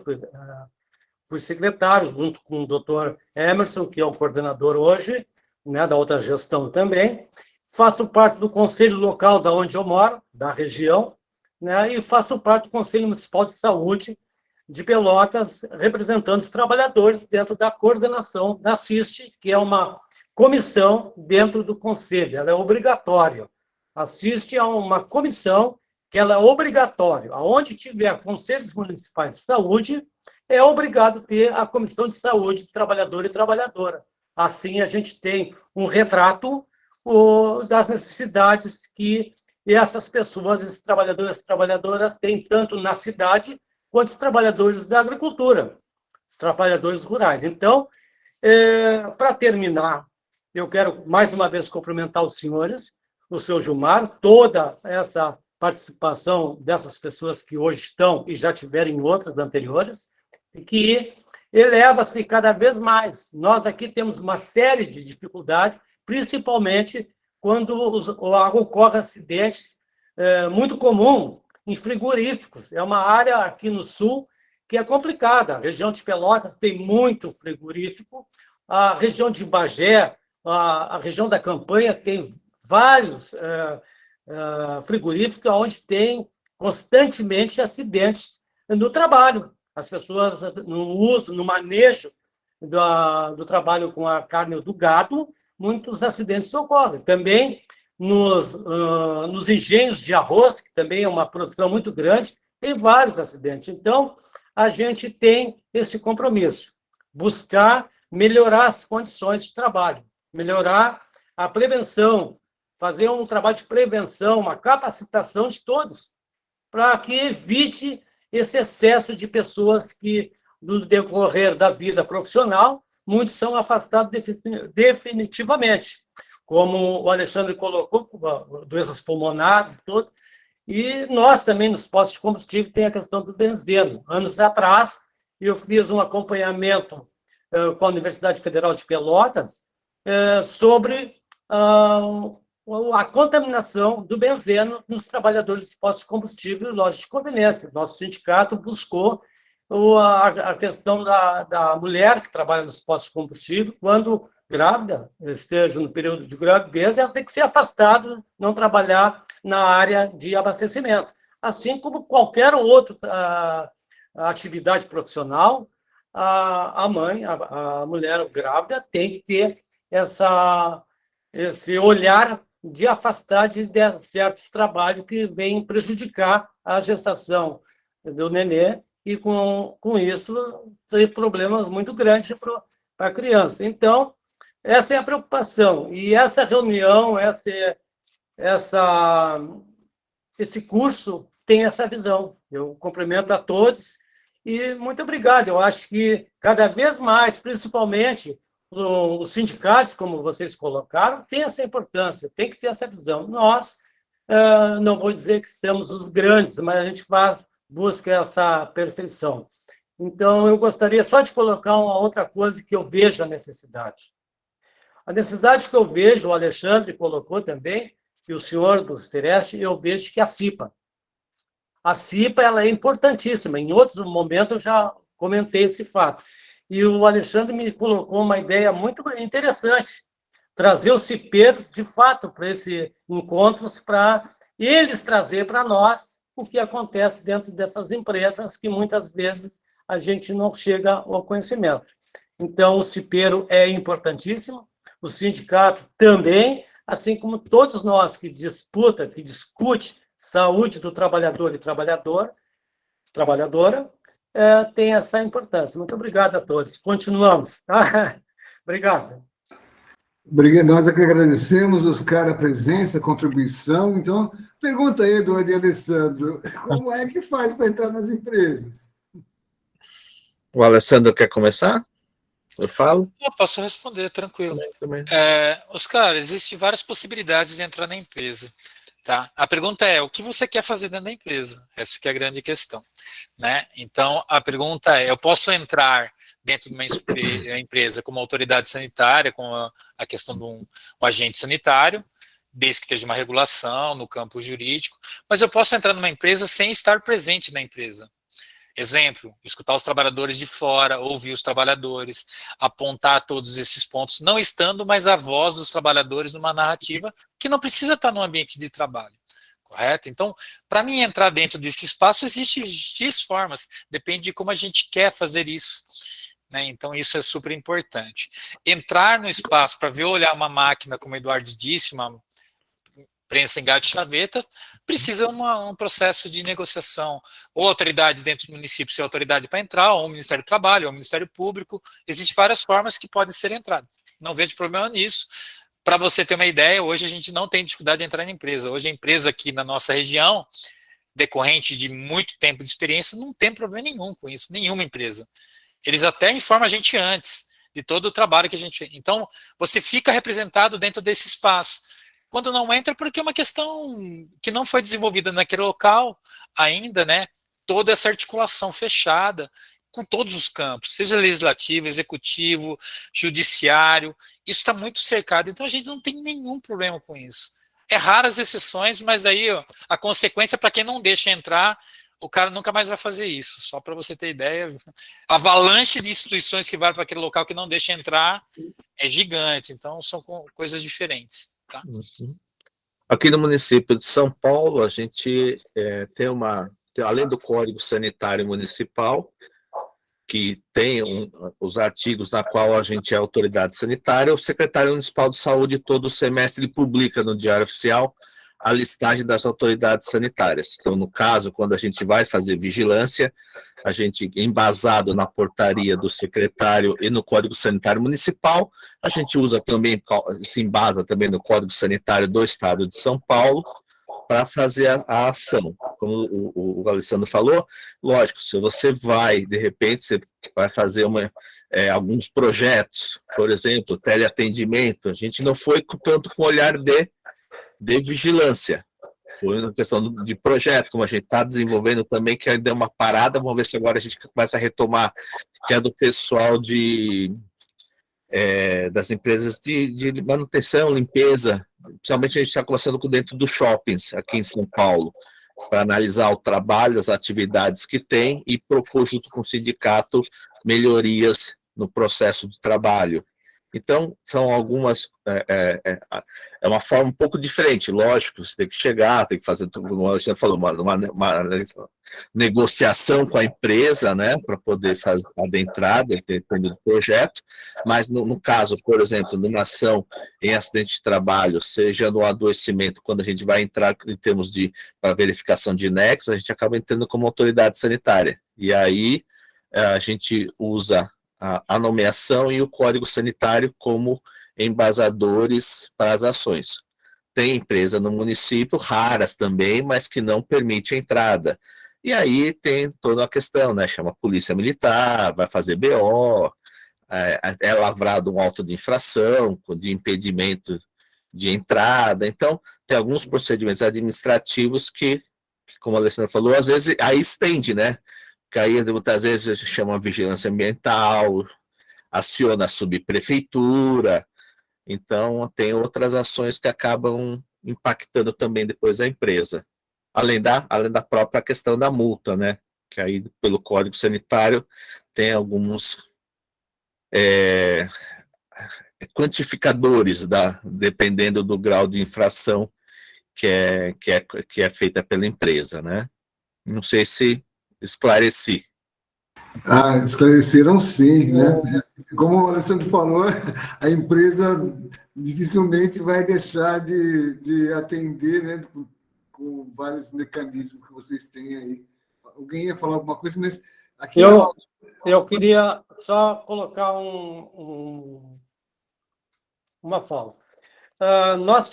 fui secretário, junto com o doutor Emerson, que é o coordenador hoje, né, da outra gestão também. Faço parte do Conselho Local da onde eu moro, da região, né, e faço parte do Conselho Municipal de Saúde de Pelotas, representando os trabalhadores dentro da coordenação da CIST, que é uma comissão dentro do Conselho, ela é obrigatória. A CIST é uma comissão que ela é obrigatória. Onde tiver conselhos municipais de saúde, é obrigado a ter a comissão de saúde do trabalhador e trabalhadora. Assim, a gente tem um retrato das necessidades que essas pessoas, esses trabalhadores e trabalhadoras, têm tanto na cidade quanto os trabalhadores da agricultura, os trabalhadores rurais. Então, para terminar, eu quero mais uma vez cumprimentar os senhores, o senhor Gilmar, toda essa participação dessas pessoas que hoje estão e já tiveram em outras anteriores, e que eleva-se cada vez mais. Nós aqui temos uma série de dificuldades, principalmente quando ocorrem acidentes muito comum em frigoríficos. É uma área aqui no sul que é complicada. A região de Pelotas tem muito frigorífico, a região de Bagé, a região da Campanha tem vários frigoríficos onde tem constantemente acidentes no trabalho. As pessoas, no uso, no manejo do trabalho com a carne do gado, muitos acidentes ocorrem. Também nos engenhos de arroz, que também é uma produção muito grande, tem vários acidentes. Então, a gente tem esse compromisso. buscar melhorar as condições de trabalho, melhorar a prevenção, fazer um trabalho de prevenção, uma capacitação de todos, para que evite esse excesso de pessoas que, no decorrer da vida profissional, muitos são afastados definitivamente, como o Alexandre colocou, doenças pulmonares e tudo. E nós também, nos postos de combustível, tem a questão do benzeno. Anos atrás, eu fiz um acompanhamento com a Universidade Federal de Pelotas sobre a contaminação do benzeno nos trabalhadores de postos de combustível e lojas de conveniência. Nosso sindicato buscou a questão da mulher que trabalha nos postos de combustível, quando grávida, esteja no período de gravidez, ela tem que ser afastada, não trabalhar na área de abastecimento. Assim como qualquer outra atividade profissional, a mãe, a mulher grávida, tem que ter esse olhar de afastar de certos trabalhos que vêm prejudicar a gestação do nenê e, com isso, tem problemas muito grandes para a criança. Então, essa é a preocupação. E essa reunião, esse curso tem essa visão. Eu cumprimento a todos e muito obrigado. Eu acho que cada vez mais, principalmente os sindicatos, como vocês colocaram, tem essa importância, tem que ter essa visão. Nós, não vou dizer que somos os grandes, mas a gente busca essa perfeição. Então, eu gostaria só de colocar uma outra coisa que eu vejo a necessidade. A necessidade que eu vejo, o Alexandre colocou também, e o senhor do Sereste, eu vejo que a CIPA ela é importantíssima. Em outros momentos eu já comentei esse fato. E o Alexandre me colocou uma ideia muito interessante, trazer os cipeiros, de fato, para esses encontros, para eles trazer para nós o que acontece dentro dessas empresas, que muitas vezes a gente não chega ao conhecimento. Então, o cipeiro é importantíssimo, o sindicato também, assim como todos nós que discute saúde do trabalhador e trabalhadora, tem essa importância. Muito obrigado a todos. Continuamos. Tá? Obrigado. Obrigado. Nós é que agradecemos, Oscar, a presença, a contribuição. Então, pergunta aí, Eduardo e Alessandro, como é que faz para entrar nas empresas? O Alessandro quer começar? Eu falo? Eu posso responder, tranquilo. Também. Oscar, existem várias possibilidades de entrar na empresa. Tá? A pergunta é, o que você quer fazer dentro da empresa? Essa que é a grande questão. Né? Então, a pergunta é, eu posso entrar dentro de uma empresa como autoridade sanitária, com a questão de um agente sanitário, desde que esteja uma regulação no campo jurídico, mas eu posso entrar numa empresa sem estar presente na empresa. Exemplo, escutar os trabalhadores de fora, ouvir os trabalhadores, apontar todos esses pontos, não estando mais a voz dos trabalhadores numa narrativa que não precisa estar no ambiente de trabalho, correto? Então, para mim entrar dentro desse espaço, existem X formas, depende de como a gente quer fazer isso. Né? Então, isso é super importante. Entrar no espaço para ver olhar uma máquina, como o Eduardo disse, uma prensa em gato de chaveta, precisa um processo de negociação, ou autoridade dentro do município ser autoridade para entrar, ou o Ministério do Trabalho, ou o Ministério Público, existem várias formas que podem ser entradas. Não vejo problema nisso. Para você ter uma ideia, hoje a gente não tem dificuldade de entrar na empresa. Hoje a empresa aqui na nossa região, decorrente de muito tempo de experiência, não tem problema nenhum com isso, nenhuma empresa. Eles até informam a gente antes de todo o trabalho que a gente fez. Então, você fica representado dentro desse espaço. Quando não entra, porque é uma questão que não foi desenvolvida naquele local ainda, né? Toda essa articulação fechada com todos os campos, seja legislativo, executivo, judiciário, isso está muito cercado, então a gente não tem nenhum problema com isso. É raras exceções, mas aí ó, a consequência para quem não deixa entrar, o cara nunca mais vai fazer isso, só para você ter ideia, a avalanche de instituições que vai para aquele local que não deixa entrar é gigante, então são coisas diferentes. Tá? Aqui no município de São Paulo, a gente tem além do Código Sanitário Municipal, que tem os artigos na qual a gente é autoridade sanitária, o secretário municipal de saúde todo semestre publica no Diário Oficial a listagem das autoridades sanitárias. Então, no caso, quando a gente vai fazer vigilância, a gente, embasado na portaria do secretário e no Código Sanitário Municipal, a gente usa também, se embasa também no Código Sanitário do Estado de São Paulo, para fazer a ação. Como o Alessandro falou, lógico, se você vai, de repente, você vai fazer alguns projetos, por exemplo, teleatendimento, a gente não foi tanto com olhar de vigilância, foi uma questão de projeto, como a gente está desenvolvendo também, que deu uma parada, vamos ver se agora a gente começa a retomar, que é do pessoal das empresas de manutenção, limpeza, principalmente a gente está conversando com dentro dos shoppings aqui em São Paulo, para analisar o trabalho, as atividades que tem e propor junto com o sindicato melhorias no processo de trabalho. Então, são algumas... É uma forma um pouco diferente, lógico, você tem que chegar, tem que fazer, como o Alexandre falou, uma negociação com a empresa, né, para poder fazer adentrar, dependendo do projeto, mas no caso, por exemplo, numa ação em acidente de trabalho, seja no adoecimento, quando a gente vai entrar em termos de para verificação de nexo, a gente acaba entrando como autoridade sanitária, e aí a gente usa a nomeação e o Código Sanitário como embasadores para as ações. Tem empresa no município, raras também, mas que não permite a entrada. E aí tem toda a questão, né? Chama a polícia militar, vai fazer BO, é lavrado um auto de infração, de impedimento de entrada. Então, tem alguns procedimentos administrativos que, como a Alessandra falou, às vezes aí estende, né? Que aí muitas vezes chama a vigilância ambiental, aciona a subprefeitura, então tem outras ações que acabam impactando também depois a empresa, além da própria questão da multa, né? Que aí pelo Código Sanitário tem alguns quantificadores, dependendo do grau de infração que é feita pela empresa, né? Não sei se esclareci. Esclareceram sim, né? Como o Alessandro falou, a empresa dificilmente vai deixar de atender, né, com vários mecanismos que vocês têm aí. Alguém ia falar alguma coisa, mas aqui... Eu queria só colocar uma fala. Nós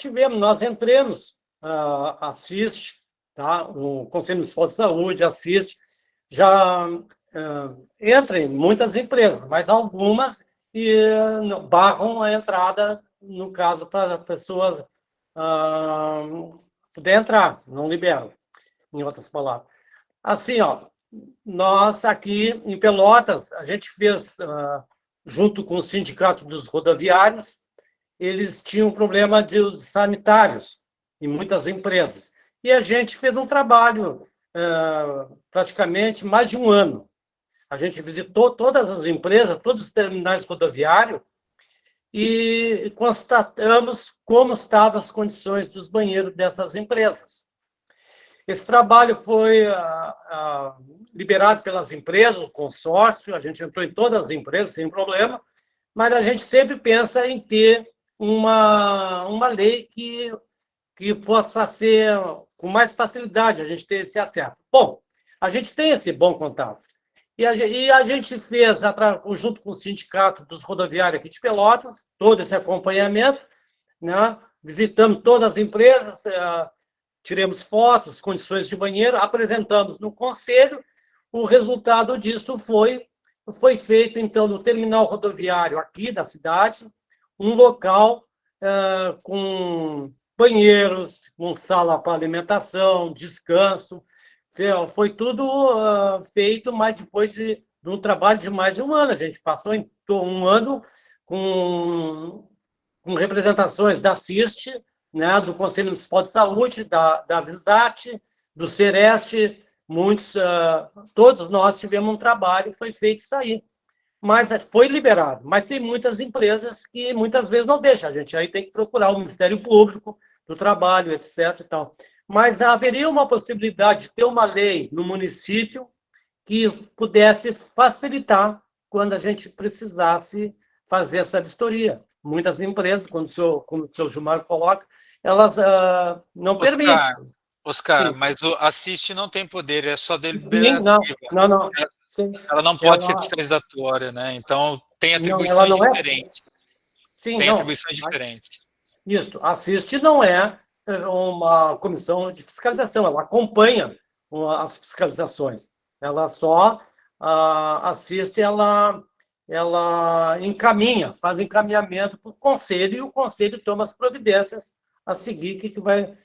entramos, assiste, tá? O Conselho Municipal de Saúde assiste, já entra em muitas empresas, mas algumas barram a entrada, no caso, para pessoas poder entrar, não liberam, em outras palavras. Assim, nós aqui em Pelotas, a gente fez, junto com o Sindicato dos Rodoviários, eles tinham problema de sanitários em muitas empresas. E a gente fez um trabalho praticamente mais de um ano. A gente visitou todas as empresas, todos os terminais rodoviários e constatamos como estavam as condições dos banheiros dessas empresas. Esse trabalho foi liberado pelas empresas, o consórcio, a gente entrou em todas as empresas sem problema, mas a gente sempre pensa em ter uma lei que possa ser com mais facilidade, a gente ter esse acesso. Bom, a gente tem esse bom contato. E a gente fez, junto com o Sindicato dos Rodoviários aqui de Pelotas, todo esse acompanhamento, né? Visitamos todas as empresas, tiramos fotos, condições de banheiro, apresentamos no conselho. O resultado disso foi feito, então, no terminal rodoviário aqui da cidade, um local com banheiros, com sala para alimentação, descanso. Foi tudo feito, mas depois de um trabalho de mais de um ano. A gente passou um ano com representações da CIST, né, do Conselho Municipal de Saúde, da Visat, do Sereste, todos nós tivemos um trabalho, foi feito isso aí. Mas foi liberado. Mas tem muitas empresas que muitas vezes não deixam a gente. Aí tem que procurar o Ministério Público do Trabalho, etc. E tal. Mas haveria uma possibilidade de ter uma lei no município que pudesse facilitar quando a gente precisasse fazer essa vistoria. muitas empresas, como o senhor Gilmar coloca, elas não Oscar, permitem. Oscar, Sim. mas o assiste não tem poder, é só Sim, deliberativa. não. Sim. Ela não pode ser Ela, fiscalizatória, né? Então tem não, ela atribuições não é. diferentes. Sim, Tem não. atribuições diferentes. Isso. Assiste não é uma comissão de fiscalização, ela acompanha as fiscalizações. Ela só assiste, ela encaminha, faz encaminhamento para o conselho e o conselho toma as providências a seguir que vai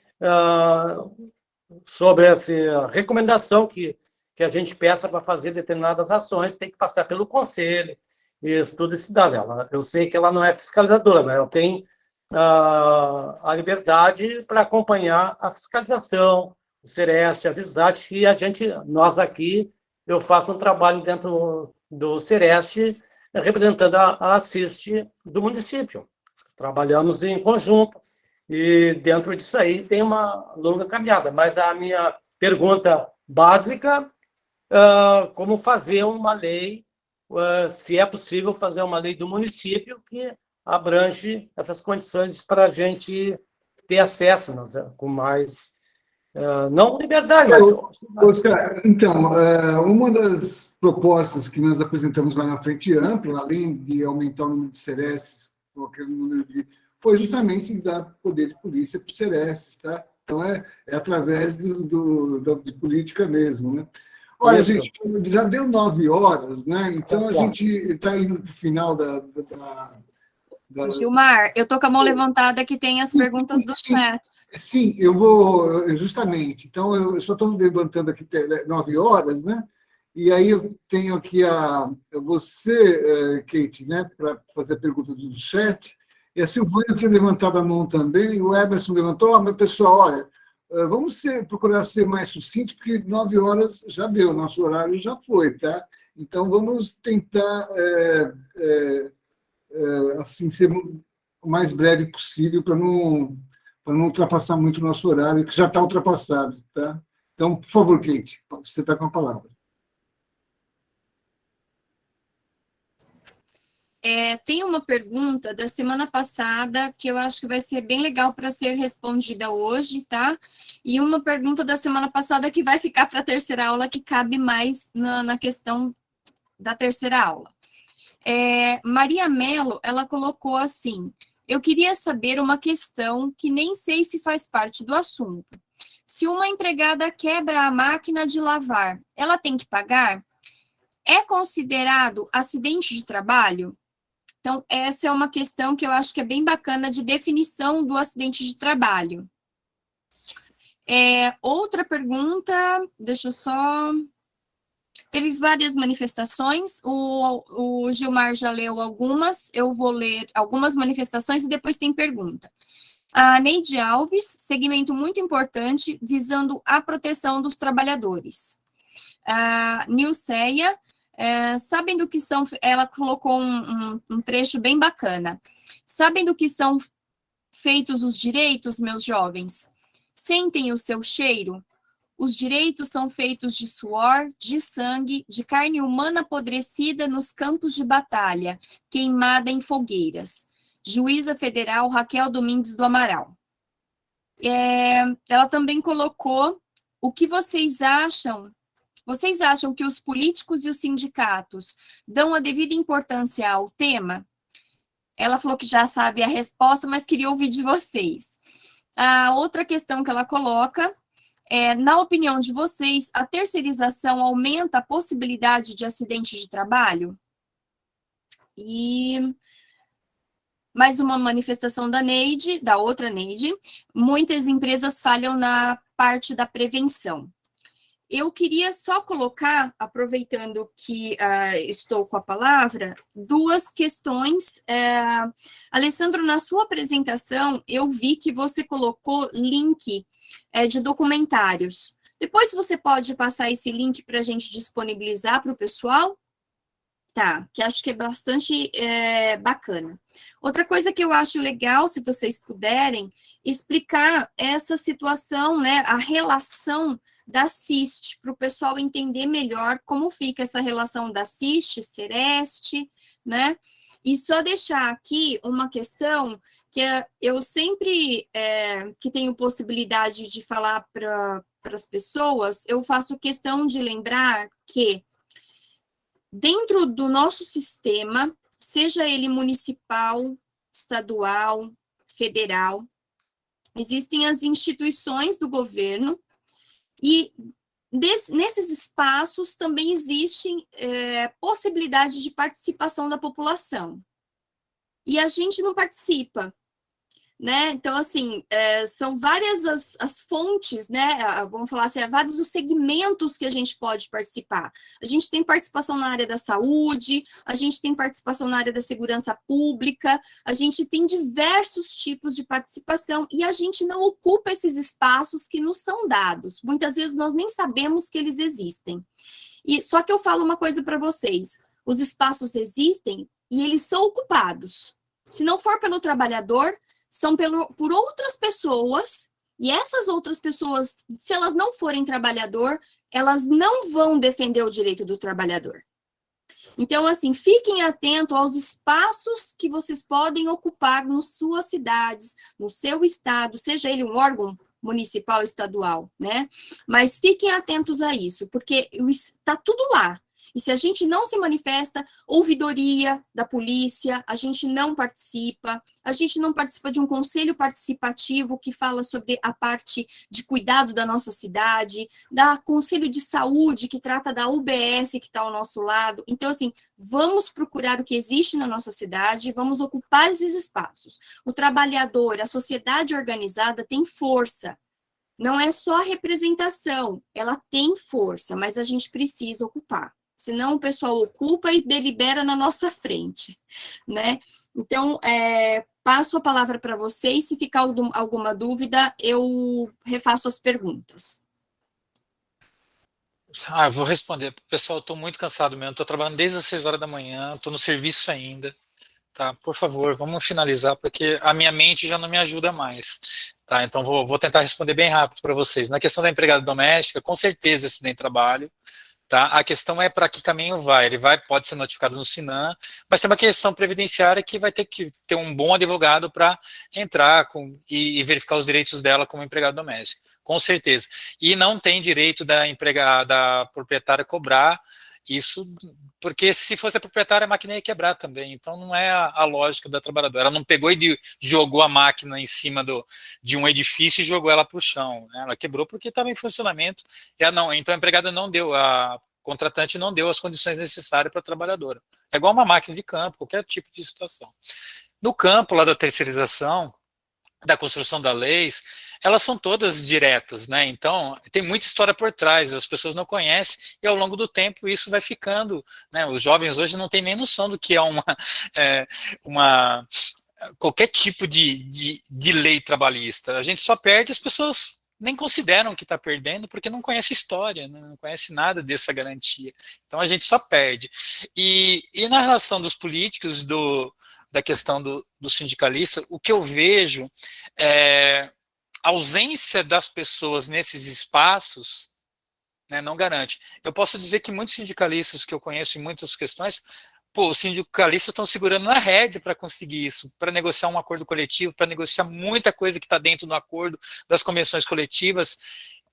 sobre essa recomendação que a gente peça para fazer determinadas ações, tem que passar pelo conselho, isso tudo isso dá dela. Eu sei que ela não é fiscalizadora, mas ela tem a liberdade para acompanhar a fiscalização, o Sereste, a Visat, e nós aqui, eu faço um trabalho dentro do Sereste, representando a Assiste do município. Trabalhamos em conjunto, e dentro disso aí tem uma longa caminhada. Mas a minha pergunta básica, como fazer uma lei, se é possível fazer uma lei do município que abrange essas condições para a gente ter acesso, com mais, não liberdade, mas... Oscar, então, uma das propostas que nós apresentamos lá na Frente Ampla, além de aumentar o número de Serestes, foi justamente dar poder de polícia para os Serestes, tá? Então, é através de política mesmo, né? Olha, gente, já deu 9 horas, né? Então, a gente está indo para o final da... Gilmar, eu estou com a mão levantada que tem as perguntas do chat. Sim, eu vou, justamente. Então, eu só estou levantando aqui 9 horas, né? E aí eu tenho aqui você, Kate, né, para fazer a pergunta do chat. E a Silvana tinha levantado a mão também, o Emerson levantou. Mas, pessoal, olha, vamos procurar ser mais sucinto, porque 9 horas já deu, nosso horário já foi, tá? Então, vamos tentar... assim, ser o mais breve possível para não ultrapassar muito o nosso horário, que já está ultrapassado, tá? Então, por favor, Kate, você está com a palavra. Tem uma pergunta da semana passada que eu acho que vai ser bem legal para ser respondida hoje, tá? E uma pergunta da semana passada que vai ficar para a terceira aula, que cabe mais na questão da terceira aula. Maria Mello, ela colocou assim: eu queria saber uma questão que nem sei se faz parte do assunto. Se uma empregada quebra a máquina de lavar, ela tem que pagar? É considerado acidente de trabalho? Então, essa é uma questão que eu acho que é bem bacana de definição do acidente de trabalho. Outra pergunta, deixa eu só... Teve várias manifestações, o Gilmar já leu algumas, eu vou ler algumas manifestações e depois tem pergunta. A Neide Alves, segmento muito importante, visando a proteção dos trabalhadores. A Nilceia, sabem do que são, ela colocou um trecho bem bacana. Sabem do que são feitos os direitos, meus jovens? Sentem o seu cheiro? Os direitos são feitos de suor, de sangue, de carne humana apodrecida nos campos de batalha, queimada em fogueiras. Juíza Federal Raquel Domingues do Amaral. Ela também colocou o que vocês acham. Vocês acham que os políticos e os sindicatos dão a devida importância ao tema? Ela falou que já sabe a resposta, mas queria ouvir de vocês. A outra questão que ela coloca... na opinião de vocês, a terceirização aumenta a possibilidade de acidente de trabalho? E mais uma manifestação da outra Neide, muitas empresas falham na parte da prevenção. Eu queria só colocar, aproveitando que estou com a palavra, duas questões. Alessandro, na sua apresentação, eu vi que você colocou link de documentários. Depois você pode passar esse link para a gente disponibilizar para o pessoal? Tá, que acho que é bastante bacana. Outra coisa que eu acho legal, se vocês puderem, explicar essa situação, né, a relação da CIST, para o pessoal entender melhor como fica essa relação da CIST, Sereste, né, E só deixar aqui uma questão que eu sempre que tenho possibilidade de falar para as pessoas, eu faço questão de lembrar que dentro do nosso sistema, seja ele municipal, estadual, federal, existem as instituições do governo e nesses espaços também existem possibilidades de participação da população. E a gente não participa, né? Então, assim, são várias as fontes, né? Vamos falar assim, vários os segmentos que a gente pode participar. A gente tem participação na área da saúde, a gente tem participação na área da segurança pública, a gente tem diversos tipos de participação e a gente não ocupa esses espaços que nos são dados. Muitas vezes nós nem sabemos que eles existem. E só que eu falo uma coisa para vocês, os espaços existem e eles são ocupados. Se não for pelo trabalhador, são por outras pessoas, e essas outras pessoas, se elas não forem trabalhador, elas não vão defender o direito do trabalhador. Então, assim, fiquem atentos aos espaços que vocês podem ocupar nas suas cidades, no seu estado, seja ele um órgão municipal, estadual, né? Mas fiquem atentos a isso, porque está tudo lá. E se a gente não se manifesta, ouvidoria da polícia, a gente não participa de um conselho participativo que fala sobre a parte de cuidado da nossa cidade, da conselho de saúde que trata da UBS que está ao nosso lado. Então, assim, vamos procurar o que existe na nossa cidade, vamos ocupar esses espaços. O trabalhador, a sociedade organizada tem força. Não é só a representação, ela tem força, mas a gente precisa ocupar. Senão o pessoal ocupa e delibera na nossa frente, né? Então, passo a palavra para vocês, se ficar alguma dúvida, eu refaço as perguntas. Eu vou responder. Pessoal, estou muito cansado mesmo, estou trabalhando desde as 6 horas da manhã, estou no serviço ainda, tá? Por favor, vamos finalizar, porque a minha mente já não me ajuda mais, tá? Então, vou tentar responder bem rápido para vocês. Na questão da empregada doméstica, com certeza esse nem trabalho, tá? A questão é para que caminho vai. Ele pode ser notificado no Sinan, mas tem uma questão previdenciária que vai ter que ter um bom advogado para entrar e verificar os direitos dela como empregada doméstica, com certeza. E não tem direito da proprietária cobrar isso, porque se fosse a proprietária, a máquina ia quebrar também. Então não é a lógica da trabalhadora. Ela não pegou e jogou a máquina em cima de um edifício e jogou ela para o chão, né? Ela quebrou porque estava em funcionamento. Então a empregada não deu, a contratante não deu as condições necessárias para a trabalhadora. É igual uma máquina de campo, qualquer tipo de situação. No campo lá da terceirização, da construção das leis, elas são todas diretas, né? Então, tem muita história por trás, as pessoas não conhecem, e ao longo do tempo isso vai ficando, né? Os jovens hoje não têm nem noção do que é qualquer tipo de lei trabalhista. A gente só perde, as pessoas nem consideram que está perdendo, porque não conhece história, não conhece nada dessa garantia. Então, a gente só perde. E na relação dos políticos, da questão do sindicalista, o que eu vejo é a ausência das pessoas nesses espaços, né, não garante. Eu posso dizer que muitos sindicalistas que eu conheço em muitas questões, os sindicalistas estão segurando na rédea para conseguir isso, para negociar um acordo coletivo, para negociar muita coisa que está dentro do acordo das convenções coletivas.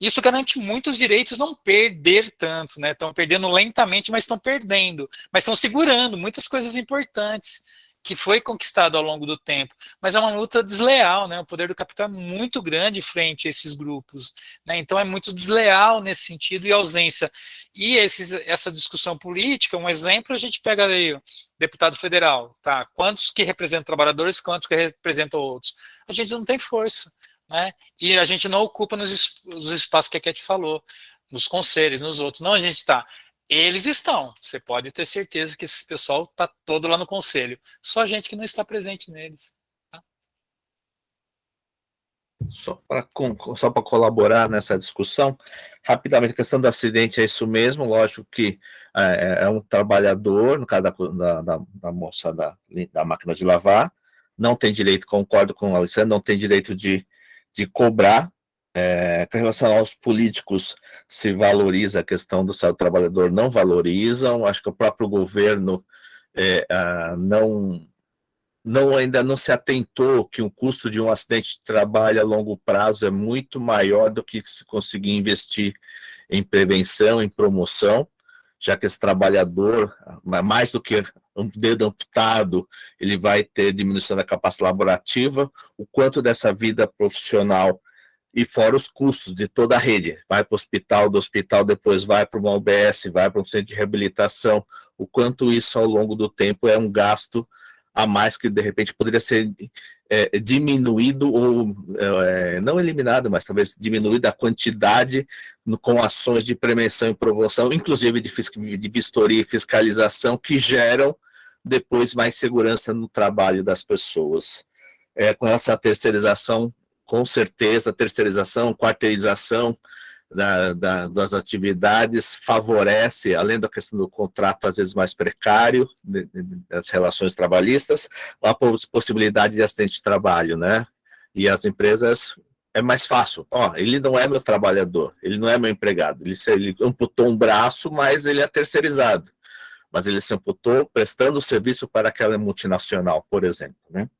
Isso garante muitos direitos, não perder tanto, né? Estão perdendo lentamente, mas estão perdendo. Mas estão segurando muitas coisas importantes que foi conquistado ao longo do tempo, mas é uma luta desleal, né? O poder do capital é muito grande frente a esses grupos, né? Então é muito desleal nesse sentido e ausência. E essa discussão política, um exemplo, a gente pega aí o deputado federal, tá? Quantos que representam trabalhadores, quantos que representam outros? A gente não tem força, né? E a gente não ocupa os espaços que a Kate falou, nos conselhos, nos outros. Não, a gente está. Eles estão, você pode ter certeza que esse pessoal está todo lá no conselho, só a gente que não está presente neles. Tá? Só para colaborar nessa discussão, rapidamente, a questão do acidente é isso mesmo, lógico que é um trabalhador, no caso da moça da máquina de lavar, não tem direito, concordo com a Alessandra, não tem direito de cobrar. Com relação aos políticos, se valoriza a questão do trabalhador, não valorizam, acho que o próprio governo ainda não se atentou que o custo de um acidente de trabalho a longo prazo é muito maior do que se conseguir investir em prevenção, em promoção, já que esse trabalhador, mais do que um dedo amputado, ele vai ter diminuição da capacidade laborativa, o quanto dessa vida profissional, e fora os custos de toda a rede, vai para o hospital, do hospital depois vai para uma UBS, vai para um centro de reabilitação, o quanto isso ao longo do tempo é um gasto a mais que de repente poderia ser diminuído ou não eliminado, mas talvez diminuída a quantidade com ações de prevenção e promoção, inclusive de vistoria e fiscalização, que geram depois mais segurança no trabalho das pessoas. Com essa terceirização, com certeza, terceirização, quarteirização das atividades favorece, além da questão do contrato às vezes mais precário, das relações trabalhistas, a possibilidade de acidente de trabalho, né? E as empresas, é mais fácil. Ele não é meu trabalhador, ele não é meu empregado, ele amputou um braço, mas ele é terceirizado. Mas ele se amputou prestando serviço para aquela multinacional, por exemplo, né?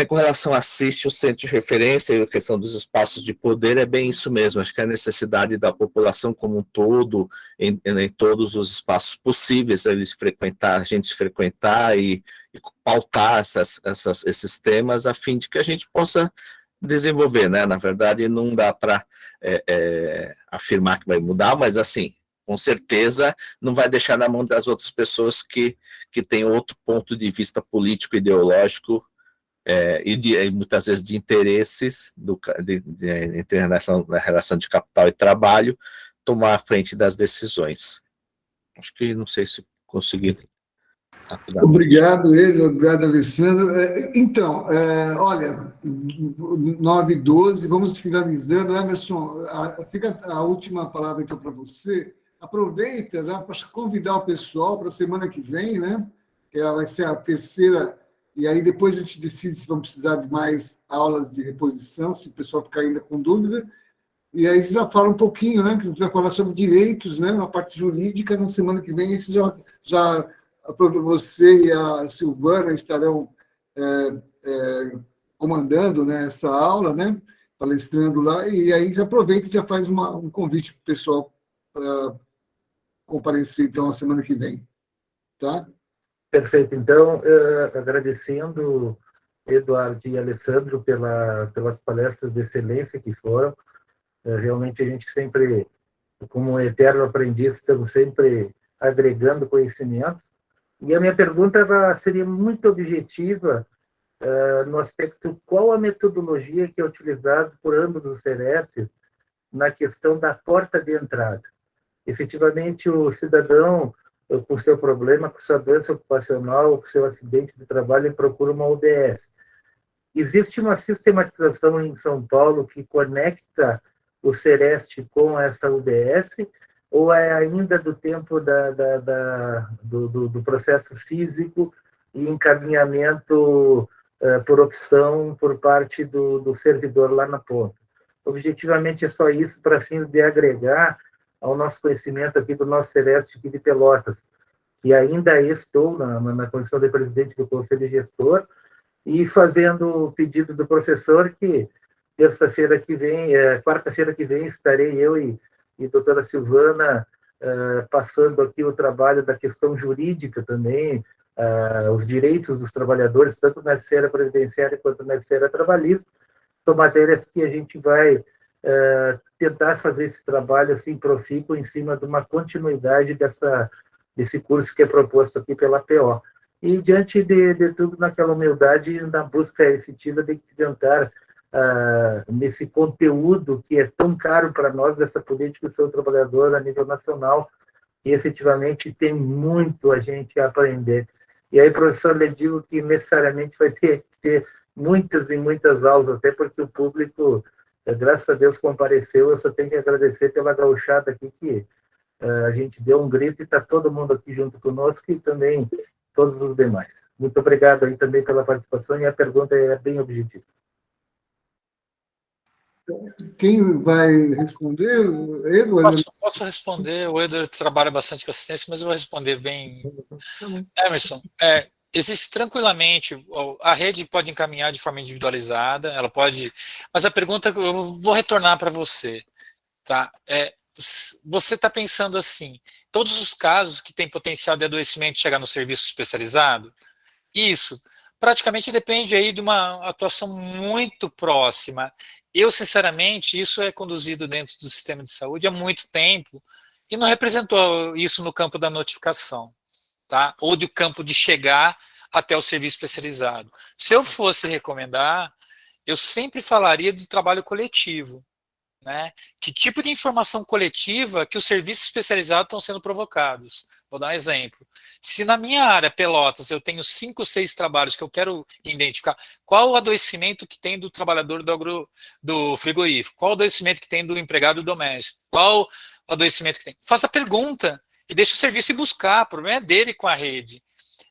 Com relação a CIST, o centro de referência e a questão dos espaços de poder é bem isso mesmo. Acho que a necessidade da população como um todo, em todos os espaços possíveis, a gente se frequentar e pautar esses temas, a fim de que a gente possa desenvolver, né? Na verdade, não dá para afirmar que vai mudar, mas assim, com certeza não vai deixar na mão das outras pessoas que têm outro ponto de vista político, ideológico, e muitas vezes de interesses entre a relação de capital e trabalho, tomar a frente das decisões. Acho que não sei se consegui. Obrigado, Pedro. Obrigado, Alessandro. Então, olha, 9h12, vamos finalizando. Emerson, fica a última palavra então para você. Aproveita já para convidar o pessoal para a semana que vem, né? Que vai ser a terceira. E aí depois a gente decide se vão precisar de mais aulas de reposição, se o pessoal ficar ainda com dúvida. E aí você já fala um pouquinho, né? Que a gente vai falar sobre direitos, né? Na parte jurídica, na semana que vem, você você e a Silvana estarão comandando, né, essa aula, né? Palestrando lá, e aí já aproveita e já faz um convite para o pessoal para comparecer, então, a semana que vem. Tá? Perfeito. Então, agradecendo Eduardo e Alessandro pelas palestras de excelência que foram. Realmente a gente sempre, como um eterno aprendiz, estamos sempre agregando conhecimento. E a minha pergunta seria muito objetiva no aspecto qual a metodologia que é utilizada por ambos os CERESTs na questão da porta de entrada. Efetivamente, o cidadão, com seu problema, com sua doença ocupacional, com seu acidente de trabalho, ele procura uma UBS. Existe uma sistematização em São Paulo que conecta o CEREST com essa UBS, ou é ainda do tempo do processo físico e encaminhamento por opção por parte do servidor lá na ponta? Objetivamente, é só isso para fim de agregar ao nosso conhecimento aqui do nosso CEREST aqui de Pelotas, que ainda estou na condição de presidente do Conselho Gestor, e fazendo o pedido do professor que terça-feira que vem, quarta-feira que vem, estarei eu e doutora Silvana passando aqui o trabalho da questão jurídica também, os direitos dos trabalhadores, tanto na esfera previdenciária quanto na esfera trabalhista. São matérias que a gente vai tentar fazer esse trabalho assim profícuo em cima de uma continuidade desse curso que é proposto aqui pela PO. E diante de tudo, naquela humildade, na busca efetiva de tentar, nesse conteúdo que é tão caro para nós, dessa política do seu trabalhador a nível nacional, e efetivamente tem muito a gente a aprender. E aí, professor, lhe digo que necessariamente vai ter que ter muitas e muitas aulas, até porque o público, graças a Deus, compareceu. Eu só tenho que agradecer pela gauchada aqui, que a gente deu um grito e está todo mundo aqui junto conosco, e também todos os demais. Muito obrigado aí também pela participação, e a pergunta é bem objetiva. Quem vai responder? Edward? Posso responder. O Edward trabalha bastante com assistência, mas eu vou responder bem. Emerson, existe tranquilamente, a rede pode encaminhar de forma individualizada, ela pode, mas a pergunta eu vou retornar para você, tá? Você está pensando assim, todos os casos que têm potencial de adoecimento chegar no serviço especializado? Isso, praticamente depende aí de uma atuação muito próxima. Eu, sinceramente, isso é conduzido dentro do sistema de saúde há muito tempo e não representou isso no campo da notificação, tá? Ou do campo de chegar até o serviço especializado. Se eu fosse recomendar, eu sempre falaria do trabalho coletivo, né? Que tipo de informação coletiva que os serviços especializados estão sendo provocados? Vou dar um exemplo. Se na minha área, Pelotas, eu tenho 5 ou 6 trabalhos que eu quero identificar, qual o adoecimento que tem do trabalhador do frigorífico? Qual o adoecimento que tem do empregado doméstico? Qual o adoecimento que tem? Faça a pergunta e deixa o serviço ir buscar, o problema é dele com a rede.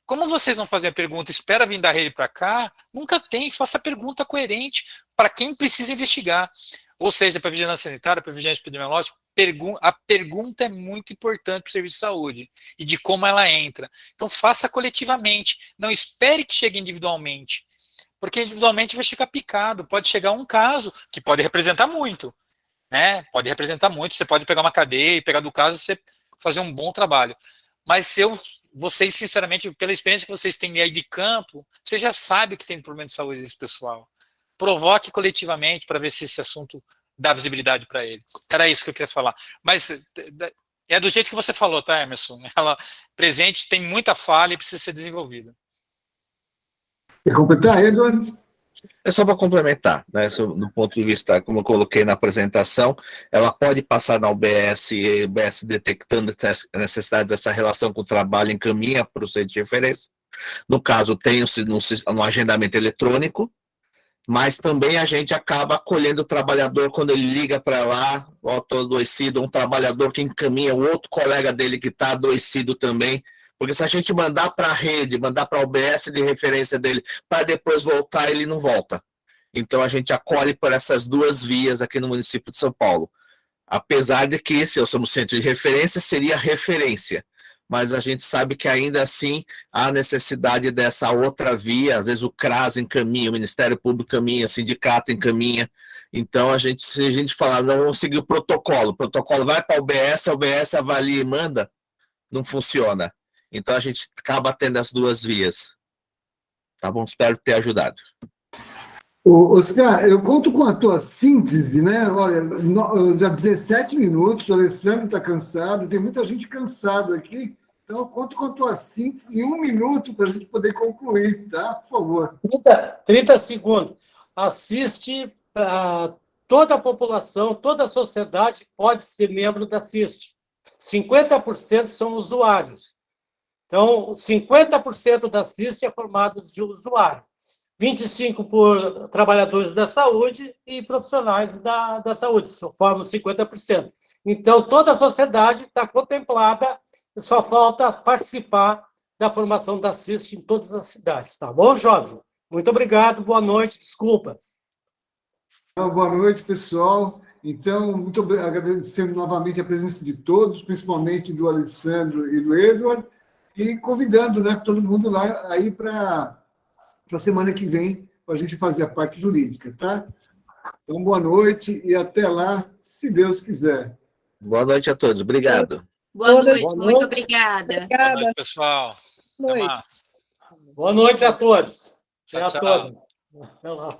Como vocês não fazem a pergunta, espera vir da rede para cá, nunca tem, faça a pergunta coerente para quem precisa investigar. Ou seja, para a vigilância sanitária, para a vigilância epidemiológica, a pergunta é muito importante para o serviço de saúde e de como ela entra. Então, faça coletivamente, não espere que chegue individualmente, porque individualmente vai chegar picado. Pode chegar um caso que pode representar muito, né? Pode representar muito, você pode pegar uma cadeia e pegar do caso e você fazer um bom trabalho. Mas vocês, sinceramente, pela experiência que vocês têm aí de campo, você já sabe que tem problema de saúde desse pessoal. Provoque coletivamente para ver se esse assunto dá visibilidade para ele. Era isso que eu queria falar. Mas é do jeito que você falou, tá, Emerson? Ela presente tem muita falha e precisa ser desenvolvida. Quer completar, Edward? É só para complementar, né? Do ponto de vista, como eu coloquei na apresentação, ela pode passar na UBS, e a UBS detectando a necessidade dessa relação com o trabalho, encaminha para o centro de referência. No caso, tem no agendamento eletrônico, mas também a gente acaba acolhendo o trabalhador quando ele liga para lá, ó, estou adoecido, um trabalhador que encaminha o outro colega dele que está adoecido também, porque se a gente mandar para a rede, mandar para a UBS de referência dele, para depois voltar, ele não volta. Então a gente acolhe por essas duas vias aqui no município de São Paulo. Apesar de que, se eu somos centro de referência, seria referência. Mas a gente sabe que ainda assim há necessidade dessa outra via, às vezes o CRAS encaminha, o Ministério Público encaminha, o sindicato encaminha. Então, se a gente falar, não vamos seguir o protocolo vai para a UBS avalia e manda, não funciona. Então, a gente acaba tendo as duas vias. Tá bom? Espero ter ajudado. Oscar, eu conto com a tua síntese, né? Olha, já 17 minutos, o Alessandro está cansado, tem muita gente cansada aqui, então eu conto com a tua síntese em 1 minuto para a gente poder concluir, tá? Por favor. 30 segundos. Assiste, toda a população, toda a sociedade pode ser membro da CIST. 50% são usuários. Então, 50% da CIST é formado de usuário. 25% por trabalhadores da saúde e profissionais da saúde, formam 50%. Então, toda a sociedade está contemplada, só falta participar da formação da CIST em todas as cidades. Tá bom, jovem? Muito obrigado, boa noite, desculpa. Boa noite, pessoal. Então, muito agradecendo novamente a presença de todos, principalmente do Alessandro e do Edward, e convidando, né, todo mundo lá aí para a semana que vem, para a gente fazer a parte jurídica, tá? Então, boa noite e até lá, se Deus quiser. Boa noite a todos, obrigado. Boa noite, muito obrigada. Boa noite, pessoal. Boa noite. Até mais. Boa noite a todos. Tchau, Até a tchau. todos. Até lá.